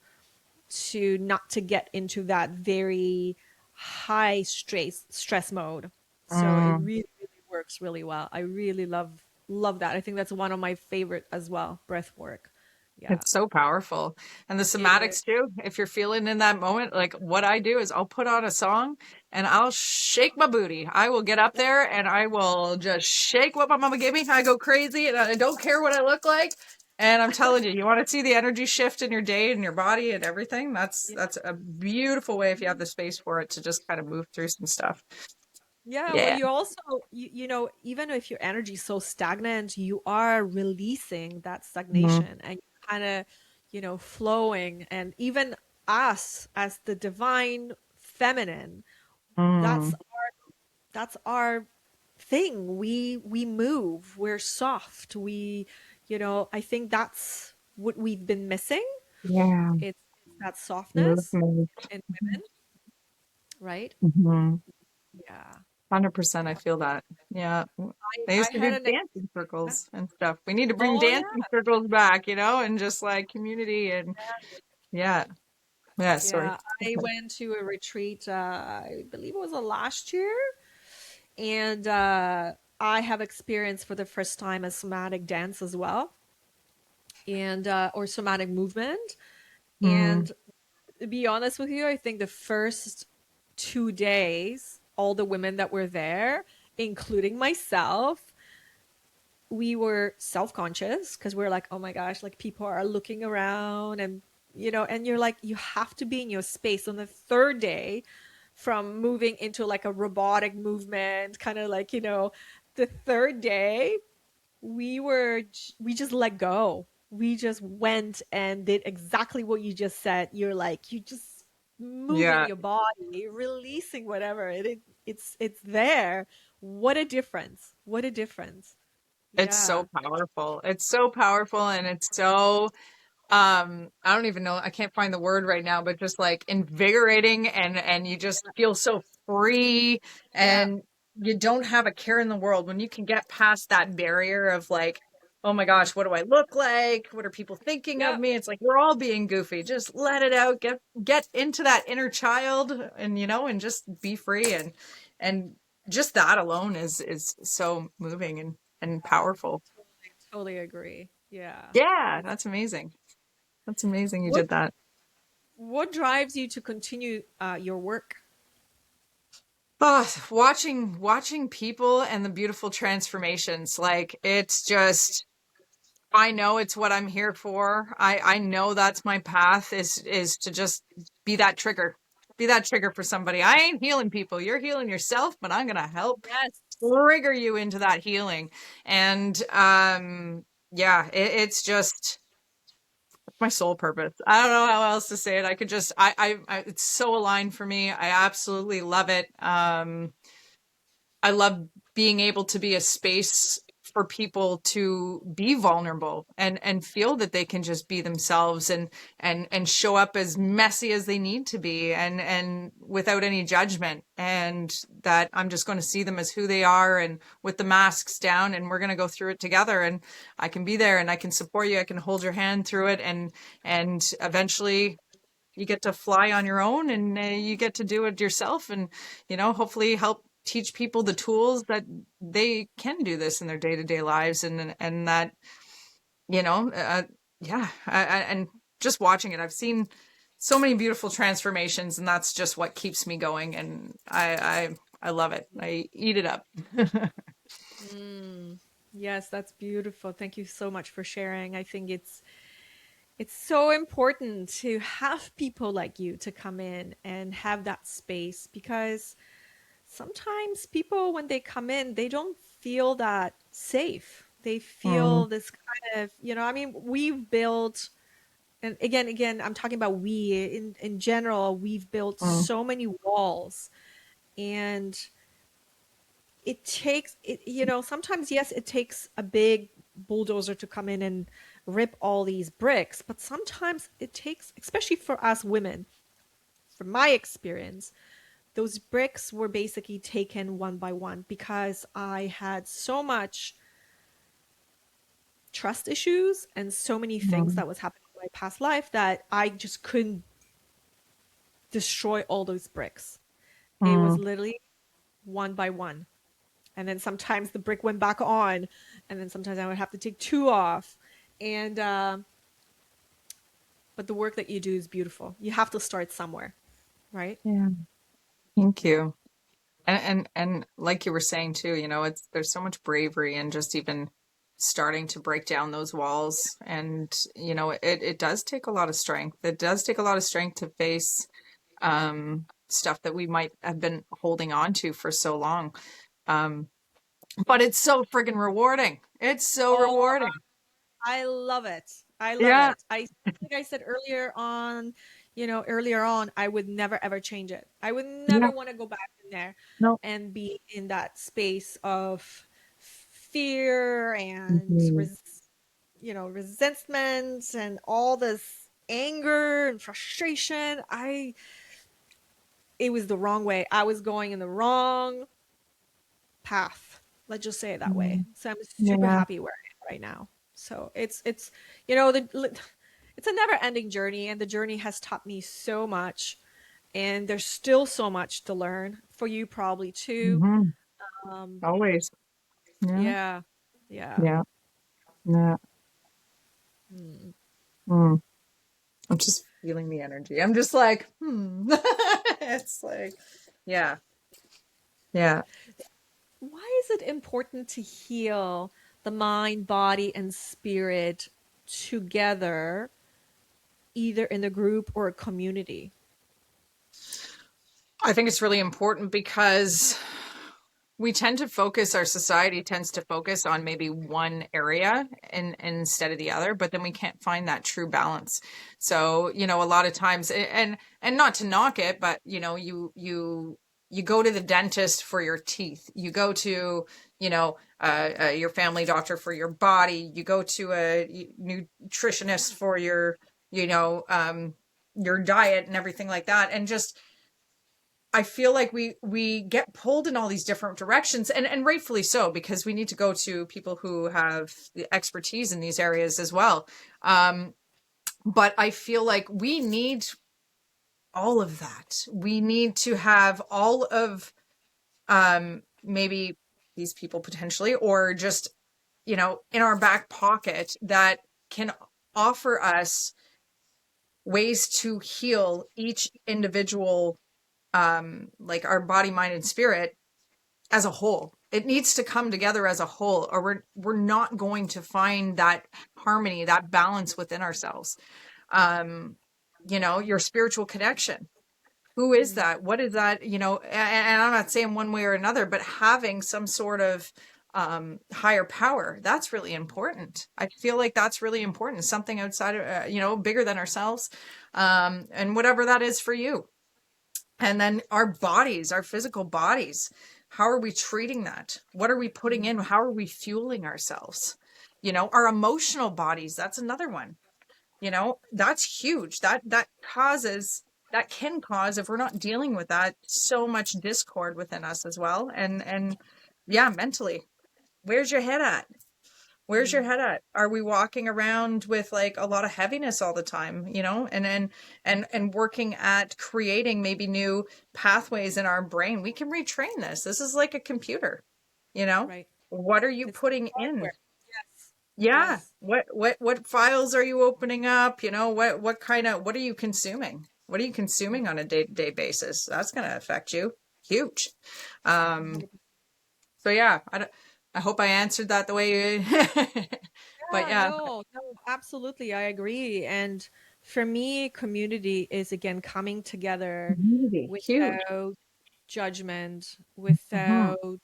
to not to get into that very high stress mode. So it mm. really, really works really well. I really love that. I think that's one of my favorite as well, breath work. Yeah. It's so powerful. And the It is. somatics too, if you're feeling in that moment, like what I do is I'll put on a song and I'll shake my booty. I will get up there and I will just shake what my mama gave me. I go crazy and I don't care what I look like. And I'm telling you, you want to see the energy shift in your day and your body and everything. Yeah. That's a beautiful way if you have the space for it to just kind of move through some stuff. Yeah, well, Yeah. you also, even if your energy is so stagnant, you are releasing that Mm, stagnation and kind of, flowing. And even us as the divine feminine, that's mm, that's our thing. We move, we're soft. I think that's what we've been missing. yeah. It's that softness Movement. in women, right? Mm-hmm. Yeah. 100%, I Yeah. feel that. Yeah. They I used to had do an dancing circles and stuff. We need to bring Oh yeah. dancing circles back, and just like community and yeah. Yeah, sorry. Yeah, I went to a retreat, I believe it was last year, and I have experienced for the first time a somatic dance as well, and or somatic movement. Mm, And to be honest with you, I think the first 2 days, all the women that were there, including myself, we were self-conscious because we're like, oh my gosh, like people are looking around and and you're like, you have to be in your space. On the third day, from moving into like a robotic movement, kind of like, the third day, we just let go. We just went and did exactly what you just said. You're like, you just moving yeah. your body, releasing whatever. It's there. What a difference. What a difference. It's Yeah. so powerful. It's so powerful and it's so I don't even know, I can't find the word right now, but just like invigorating and you just feel so free Yeah. and you don't have a care in the world when you can get past that barrier of like, oh my gosh, what do I look like, what are people thinking of Yep. me? It's like we're all being goofy. Just let it out, get into that inner child and and just be free and just that alone is so moving and powerful. Totally agree. Yeah. Yeah, It's that's amazing. That's amazing you what did that. what drives you to continue your work? Oh, watching people and the beautiful transformations. Like it's just I know it's what I'm here for. I know that's my path is to just be that trigger. Be that trigger for somebody. I ain't healing people. You're healing yourself, but I'm gonna help Yes. trigger you into that healing. And yeah, it's just my sole purpose. I don't know how else to say it. I could just I it's so aligned for me. I absolutely love it. I love being able to be a space for people to be vulnerable and feel that they can just be themselves and show up as messy as they need to be and without any judgment, and that I'm just going to see them as who they are and with the masks down, and we're going to go through it together, and I can be there and I can support you, I can hold your hand through it, and eventually you get to fly on your own and you get to do it yourself and hopefully help teach people the tools that they can do this in their day-to-day lives and that you know uh, yeah and just watching it, I've seen so many beautiful transformations, and that's just what keeps me going, and I love it. I eat it up. Mm. Yes, that's beautiful. Thank you so much for sharing. I think it's so important to have people like you to come in and have that space, because sometimes people, when they come in, they don't feel that safe. They Mm, feel this kind of, I mean, we've built, and again, I'm talking about we in general, we've built mm, so many walls, and it takes it, sometimes, yes, it takes a big bulldozer to come in and rip all these bricks, but sometimes it takes, especially for us women, from my experience, those bricks were basically taken one by one because I had so much trust issues and so many things Mm, that was happening in my past life that I just couldn't destroy all those bricks. It was mm, literally one by one. And then sometimes the brick went back on, and then sometimes I would have to take two off. And but the work that you do is beautiful. You have to start somewhere, right? yeah. Thank you. And like you were saying too, there's so much bravery in just even starting to break down those walls. And, it does take a lot of strength. It does take a lot of strength to face stuff that we might have been holding on to for so long. Um, but it's so friggin' rewarding. It's so Oh, rewarding. I love it. I love Yeah. it. Like I said earlier on, I would never ever change it. I would Yeah. never want to go back in there No. and be in that space of fear and Mhm. resentment and all this anger and frustration. It was the wrong way. I was going in the wrong path. Let's just say it that way. Mm. So I'm super Yeah. happy where I am right now. So it's it's a never ending journey, and the journey has taught me so much, and there's still so much to learn for you probably too. Hmm. Um, Always. Yeah. yeah, yeah. Yeah. Yeah. Mm. Mm. I'm just feeling the energy. I'm just like, hmm. It's like, yeah. Yeah. Why is it important to heal the mind, body, and spirit together, either in a group or a community? I think it's really important because we tend to focus, our society tends to focus on maybe one area instead of the other, but then we can't find that true balance. So, a lot of times, and not to knock it, but you go to the dentist for your teeth. You go to, your family doctor for your body. You go to a nutritionist for your diet and everything like that. And just, I feel like we get pulled in all these different directions, and rightfully so, because we need to go to people who have the expertise in these areas as well. Um, but I feel like we need all of that. We need to have all of maybe these people potentially, or just in our back pocket that can offer us ways to heal each individual, like our body, mind, and spirit as a whole. It needs to come together as a whole, or we're not going to find that harmony, that balance within ourselves. Um, your spiritual connection. Who is Mm, that? What is that? And I'm not saying one way or another, but having some sort of higher power, that's really important. I feel like that's really important. Something outside of, bigger than ourselves, and whatever that is for you. And then our bodies, our physical bodies, how are we treating that? What are we putting mm, in? How are we fueling ourselves? Our emotional bodies, that's another one. That's huge. That can cause, if we're not dealing with that, so much discord within us as well. And yeah, mentally, where's your head at? Where's your mm. head at? Are we walking around with like a lot of heaviness all the time, and working at creating maybe new pathways in our brain? We can retrain this. This is like a computer, you know? Right. What are you It's like putting in? hardware. Yes. Yeah. Yes. What files are you opening up? What are you consuming? What are you consuming on a day-to-day basis? That's going to affect you. Huge. Um, 100%. so yeah, I hope I answered that the way you, but Yeah, yeah. no, absolutely. I agree. And for me, community is again coming together Community, huge. without judgment, Hmm. without,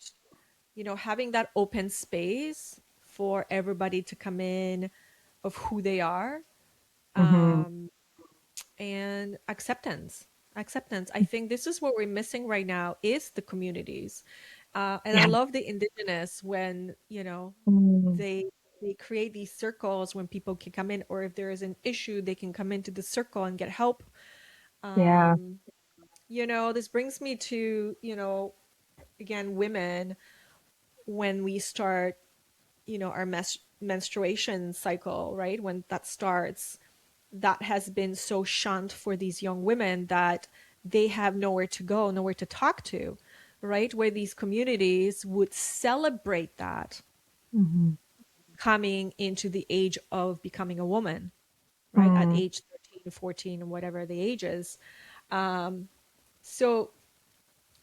having that open space for everybody to come in of who they are. Hmm. Um, and acceptance. I think this is what we're missing right now is the communities. And I Yeah. love the indigenous when, Mm. they create these circles when people can come in, or if there is an issue, they can come into the circle and get help. Yeah. Um, this brings me to, again, women, when we start, our menstruation cycle, right? When that starts, that has been so shunned for these young women that they have nowhere to go, nowhere to talk to, right? Where these communities would celebrate that Mm-hmm. coming into the age of becoming a woman, right? At Mm. age 13, 14, whatever the age is. Um, so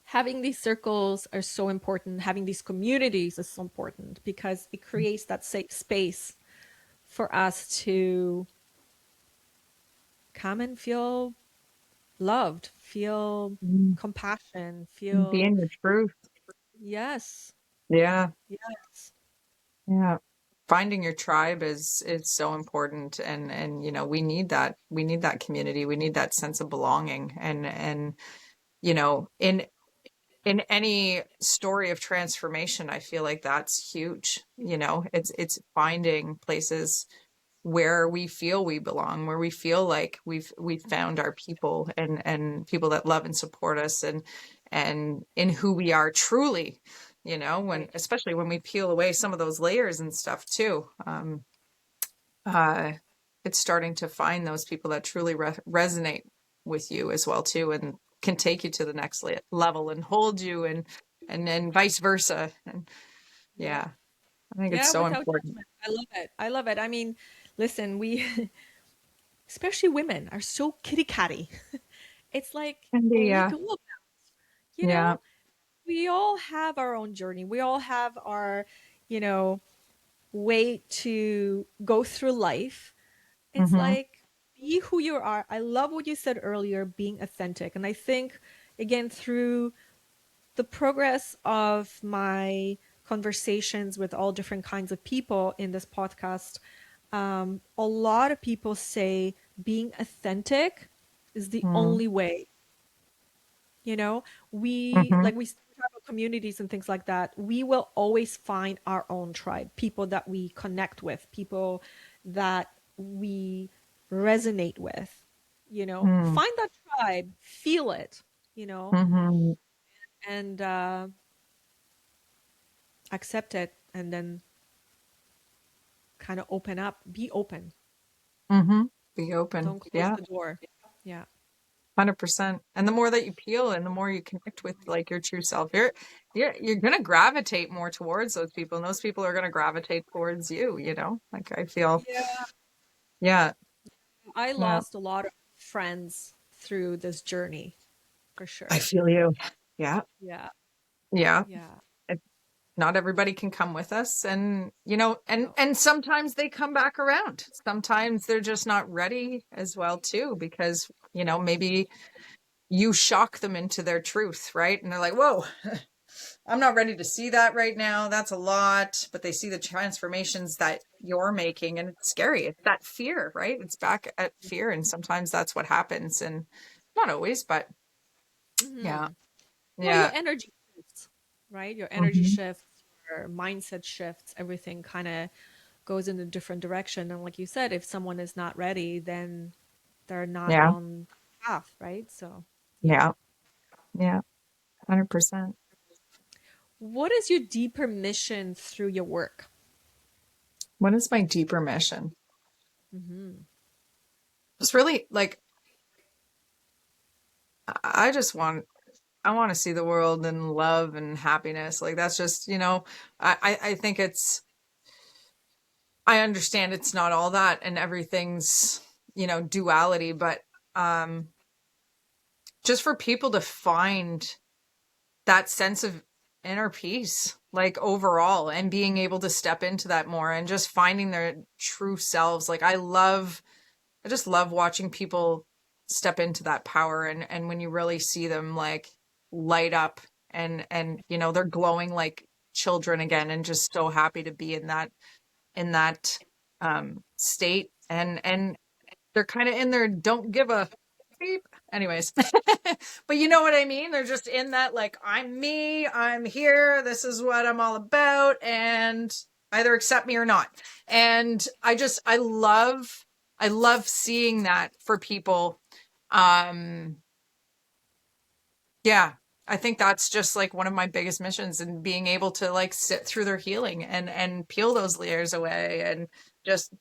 having these circles are so important. Having these communities is so important because it creates that safe space for us to come and feel loved, feel Mm. compassion, And be feel, in your truth. yes, Yeah. yes, Yeah. Finding your tribe is so important, and we need that. We need that community. We need that sense of belonging, and in any story of transformation, I feel like that's huge. It's finding places where we feel we belong, where we feel like we've found our people, and people that love and support us, and in who we are truly, when right. especially when we peel away some of those layers and stuff too. Uh it's starting to find those people that truly resonate with you as well too, and can take you to the next level and hold you, and then vice versa. And Yeah. yeah, I think it's Yeah, so without important. judgment. I love it. I love it. I mean, listen, we, especially women, are so kitty catty. It's like, And oh, like, yeah. look, you know, Yeah. we all have our own journey. We all have our, you know, way to go through life. It's Mm-hmm. like, be who you are. I love what you said earlier, being authentic. And I think, again, through the progress of my conversations with all different kinds of people in this podcast, a lot of people say being authentic is the Mm-hmm. only way. You know, we Mm-hmm. like we talk about communities and things like that. We will always find our own tribe, people that we connect with, people that we resonate with. Find that tribe, feel it, you know, Mm-hmm. and accept it, and then kind of open up, be open. Mm-hmm. Be open. Don't close Yeah. the door. Yeah. 100%. And the more that you peel and the more you connect with like your true self, you're gonna gravitate more towards those people, and those people are gonna gravitate towards you. Like I feel, Yeah. yeah, I yeah. lost a lot of friends through this journey, for I sure. feel you. Yeah, Yeah. yeah. Yeah. It, not everybody can come with us, and and No. and sometimes they come back around. Sometimes they're just not ready as well too, because maybe you shock them into their truth, right? And they're like, whoa, I'm not ready to see that right now. That's a lot. But they see the transformations that you're making, and it's scary. It's that fear, right? It's back at fear. And sometimes that's what happens. And not always, but yeah. Hmm. Well, your Yeah. energy shifts, right? Your energy Hmm. shifts, your mindset shifts, everything kind of goes in a different direction. And like you said, if someone is not ready, then they're not Yeah. on path, right? So, yeah. Yeah. Yeah. 100%. What is your deeper mission through your work? What is my deeper mission? Hmm. It's really like, I just I want to see the world in love and happiness. Like that's just, I think I understand it's not all that, and everything's, duality, but um just for people to find that sense of inner peace, like overall, and being able to step into that more and just finding their true selves. Like I just love watching people step into that power, and when you really see them like light up, and they're glowing like children again, and just so happy to be in that state, and they're kind of in their don't give a beep. Anyways, but you know what I mean? They're just in that, like, I'm me, I'm here, this is what I'm all about, and either accept me or not. And I love seeing that for people. Yeah, I think that's just like one of my biggest missions, and being able to like sit through their healing and peel those layers away and just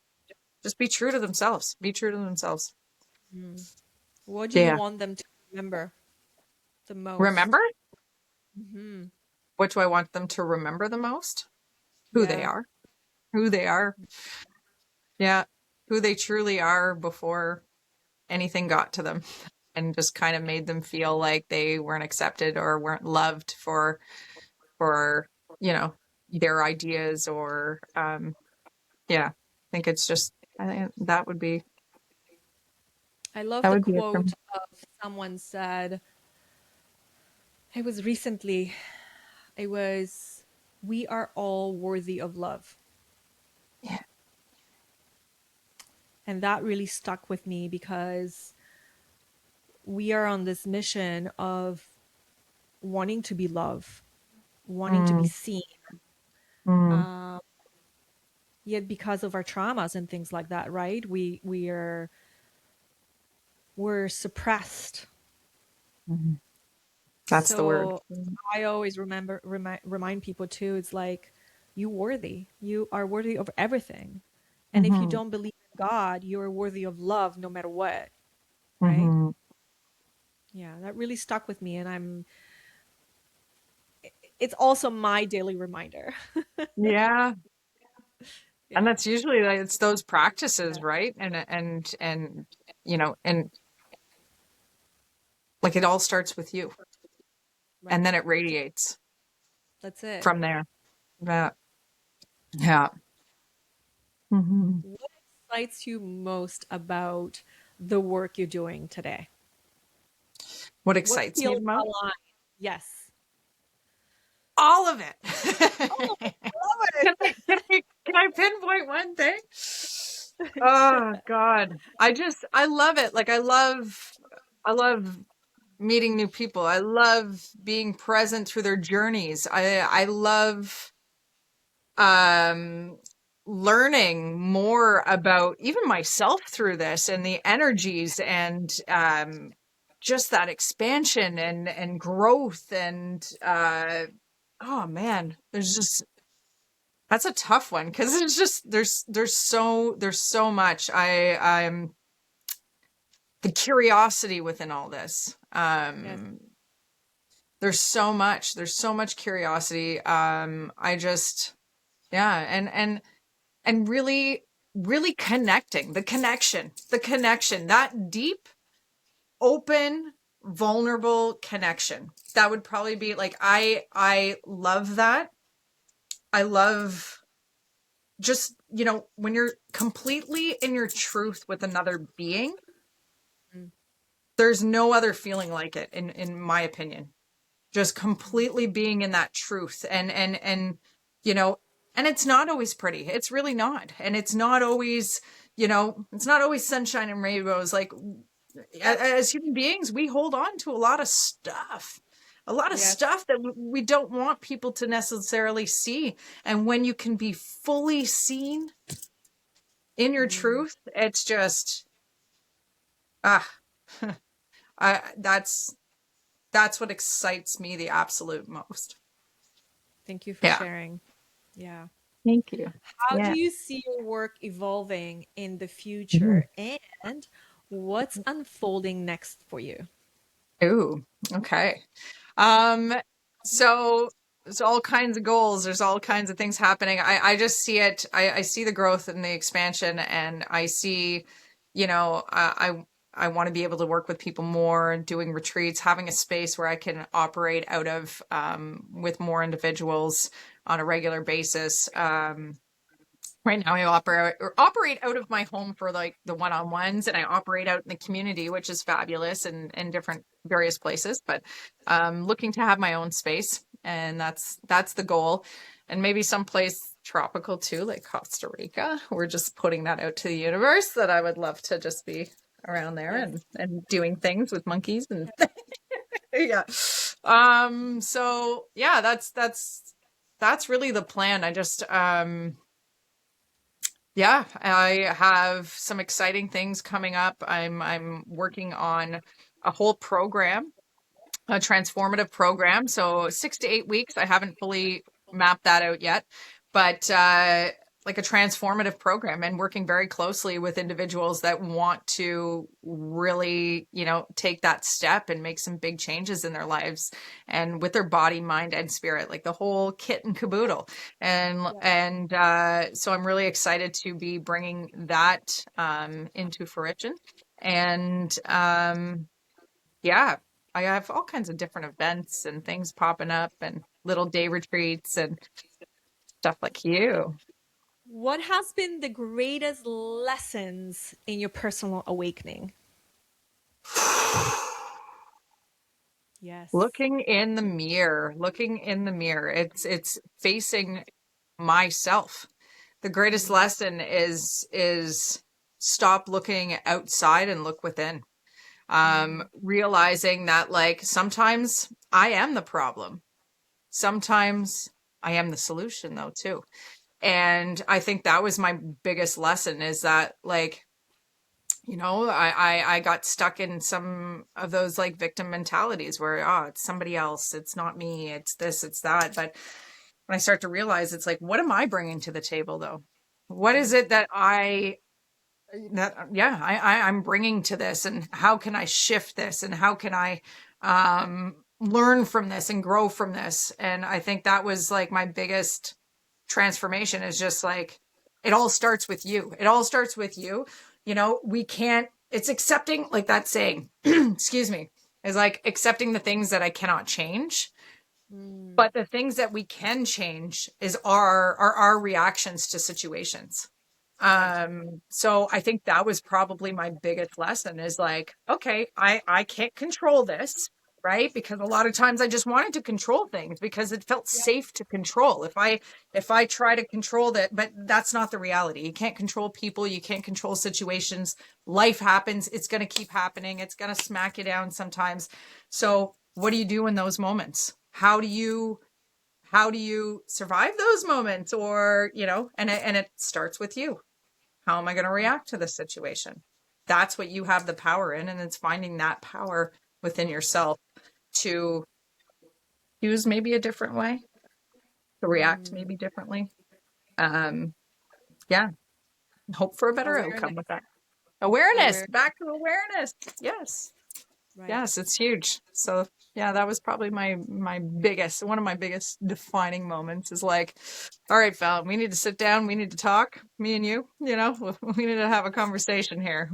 be true to themselves. Be true to themselves. What do you Yeah. want them to remember the Remember? most? Hmm. What do I want them to remember the most? Who they Yeah. are. Who they are. Yeah. Who they truly are before anything got to them, and just kind of made them feel like they weren't accepted or weren't loved for, you know, their ideas or yeah. I think it's just, I think I love that the would be it quote from. of someone said, it was recently, it was, we are all worthy of love. Yeah. And that really stuck with me because we are on this mission of wanting to be loved, wanting to be Mm, seen. mm, Um, Yet because of our traumas and things like that, right? We're suppressed. mhm. That's the word. So I always remind people too, it's like, you worthy. You are worthy of everything. And if you Mm-hmm. don't believe in God, you're worthy of love no matter what, right? Mm-hmm. Yeah, that really stuck with me, and it's also my daily reminder. Yeah. And Yeah. that's usually like, it's those practices, right? And you know, and like it all starts with you, Right. and then it radiates That's it. from there. Yeah. Yeah. Hmm. What excites you most about the work you're doing today? What What excites me feels the most? aligned? Yes. All of Oh, it. I love Can it. I pinpoint one thing? Oh God. I love it. Like I love meeting new people. I love being present through their journeys. I love um learning more about even myself through this, and the energies, and just that expansion and growth, and oh man, that's a tough one, because it's just there's so much. I'm the curiosity within all this. Yes. There's so much curiosity. I just, yeah, and really really connecting, the connection, that deep, open, vulnerable connection. That would probably be like, I love that. I love just, when you're completely in your truth with another being, Mm, there's no other feeling like it, in my opinion. Just mm. completely being in that truth, and you know and it's not always pretty. It's really not. And it's not always, it's not always sunshine and rainbows. Like, Yep. as human beings, we hold on to a lot of stuff, Yes. that we don't want people to necessarily see. And when you can be fully seen in your Mm. truth, it's just, ah I that's what excites me the absolute most. Thank you for Yeah. sharing. Yeah. Thank you. How do Yeah. you see your work evolving in the Mhm. future, and what's unfolding next for you? Ooh, okay. Um, so there's all kinds of goals. There's all kinds of things happening. I just see it. I see the growth and the expansion, and I see, I want to be able to work with people more, doing retreats, having a space where I can operate out of, with more individuals on a regular basis. Right now, I operate out of my home for like the one-on-ones, and I operate out in the community, which is fabulous, and different various places. But looking to have my own space, and that's the goal, and maybe someplace tropical too, like Costa Rica. We're just putting that out to the universe, that I would love to just be around there Yes. and doing things with monkeys and yeah. So yeah, that's really the plan. I just yeah, I have some exciting things coming up. I'm working on a whole program, a transformative program. So 6 to 8 weeks. I haven't fully mapped that out yet, but like a transformative program, and working very closely with individuals that want to really, take that step and make some big changes in their lives and with their body, mind, and spirit, like the whole kit and caboodle. And so I'm really excited to be bringing that into fruition. And yeah, I have all kinds of different events and things popping up and little day retreats and stuff like you. What has been the greatest lessons in your personal awakening? Yes. Looking in the mirror. It's facing myself. The greatest Mm, lesson is stop looking outside and look within. mm, Realizing that, like, sometimes I am the problem. Sometimes I am the solution though too. And I think that was my biggest lesson, is that, like, I got stuck in some of those like victim mentalities where, oh, it's somebody else, it's not me, it's this, it's that. But when I start to realize, it's like, what am I bringing to the table though? What is mm, it I'm bringing to this, and how can I shift this, and how can I learn from this and grow from this? And I think that was like my biggest transformation, is just like, it all starts with you. It all starts with you. We can't, it's accepting, like that saying, excuse me, is like accepting the things that I cannot change. mm. But the things that we can change is our reactions to situations. Right. So I think that was probably my biggest lesson, is like, okay, I can't control this, right? Because a lot of times I just wanted to control things because it felt Yeah. safe to control. If I try to control that, but that's not the reality. You can't control people, you can't control situations. Life happens, it's going to keep happening, it's going to smack you down sometimes. So what do you do in those moments? How do you survive those moments? Or, and it starts with you. How am I going to react to this situation? That's what you have the power in. And it's finding that power within yourself to use maybe a different way, to react Mm. maybe differently. Um, yeah. Hope for a better outcome Awareness. with that. Awareness, Aware. back to awareness. Yes. Right. Yes, it's huge. So yeah, that was probably one of my biggest defining moments, is like, all right, Fallon, we need to sit down, we need to talk, me and you, we need to have a conversation here.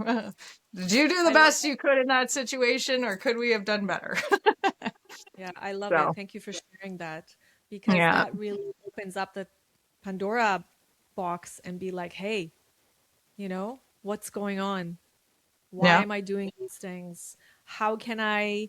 Did you do the I love best you could in that situation, or could we have done better? Yeah, I love it. So Thank you for sharing that, because yeah, that really opens up the Pandora box and be like, hey, what's going on? Why yeah, am I doing these things? How can I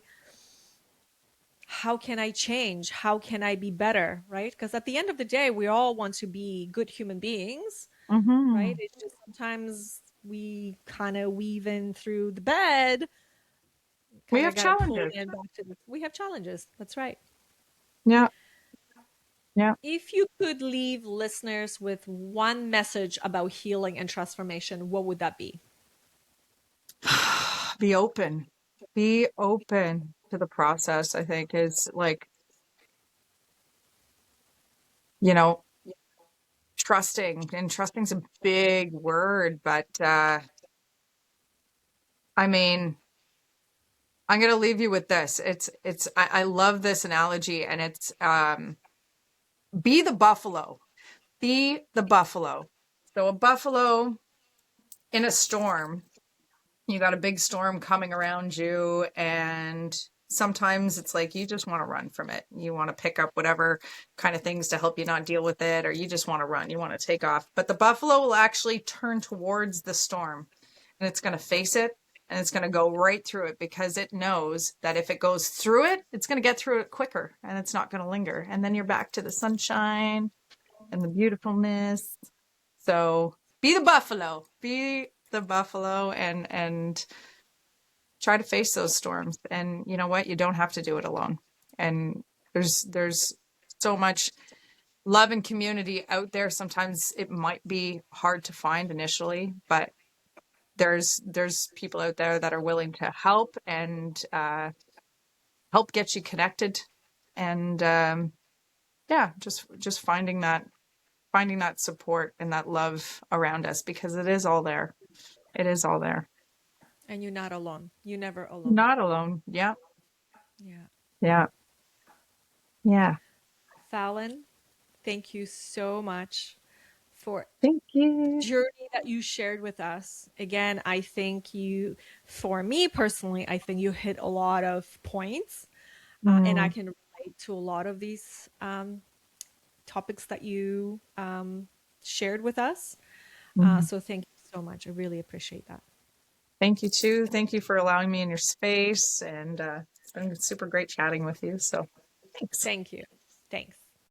how can I change? How can I be better, right? Because at the end of the day, we all want to be good human beings, right? hmm, It's just sometimes we kind of weave in through the bed, we kind of have got to pull challenges. in back to we have challenges. That's right. Yeah, yeah. If you could leave listeners with one message about healing and transformation, what would that be? Be open. Be open to the process, I think, is like, you know, trusting. And trusting's a big word, but I mean, I'm going to leave you with this. I love this analogy, and it's be the buffalo. Be the buffalo. So a buffalo in a storm, you got a big storm coming around you, and sometimes it's like you just want to run from it. You want to pick up whatever kind of things to help you not deal with it, or you just want to run. You want to take off. But the buffalo will actually turn towards the storm, and it's going to face it, and it's going to go right through it, because it knows that if it goes through it, it's going to get through it quicker, and it's not going to linger. And then you're back to the sunshine and the beautifulness. So be the buffalo, and try to face those storms. And you know what? You don't have to do it alone. And there's so much love and community out there. Sometimes it might be hard to find initially, but there's people out there that are willing to help and help get you connected. And yeah, just finding that support and that love around us, because it is all there. It is all there. And you're not alone. You're never alone. Not alone. Yeah. Yeah. Yeah. Yeah. Fallon, thank you so much for Thank you. journey that you shared with us. Again, I think you, for me personally, I think you hit a lot of points, and I Mm, can relate to a lot of these topics that you shared with us. mhm. So thank you so much. I really appreciate that. Thank you too. Thank you for allowing me in your space. And it's been super great chatting with you. So thanks. Thank you. Thanks.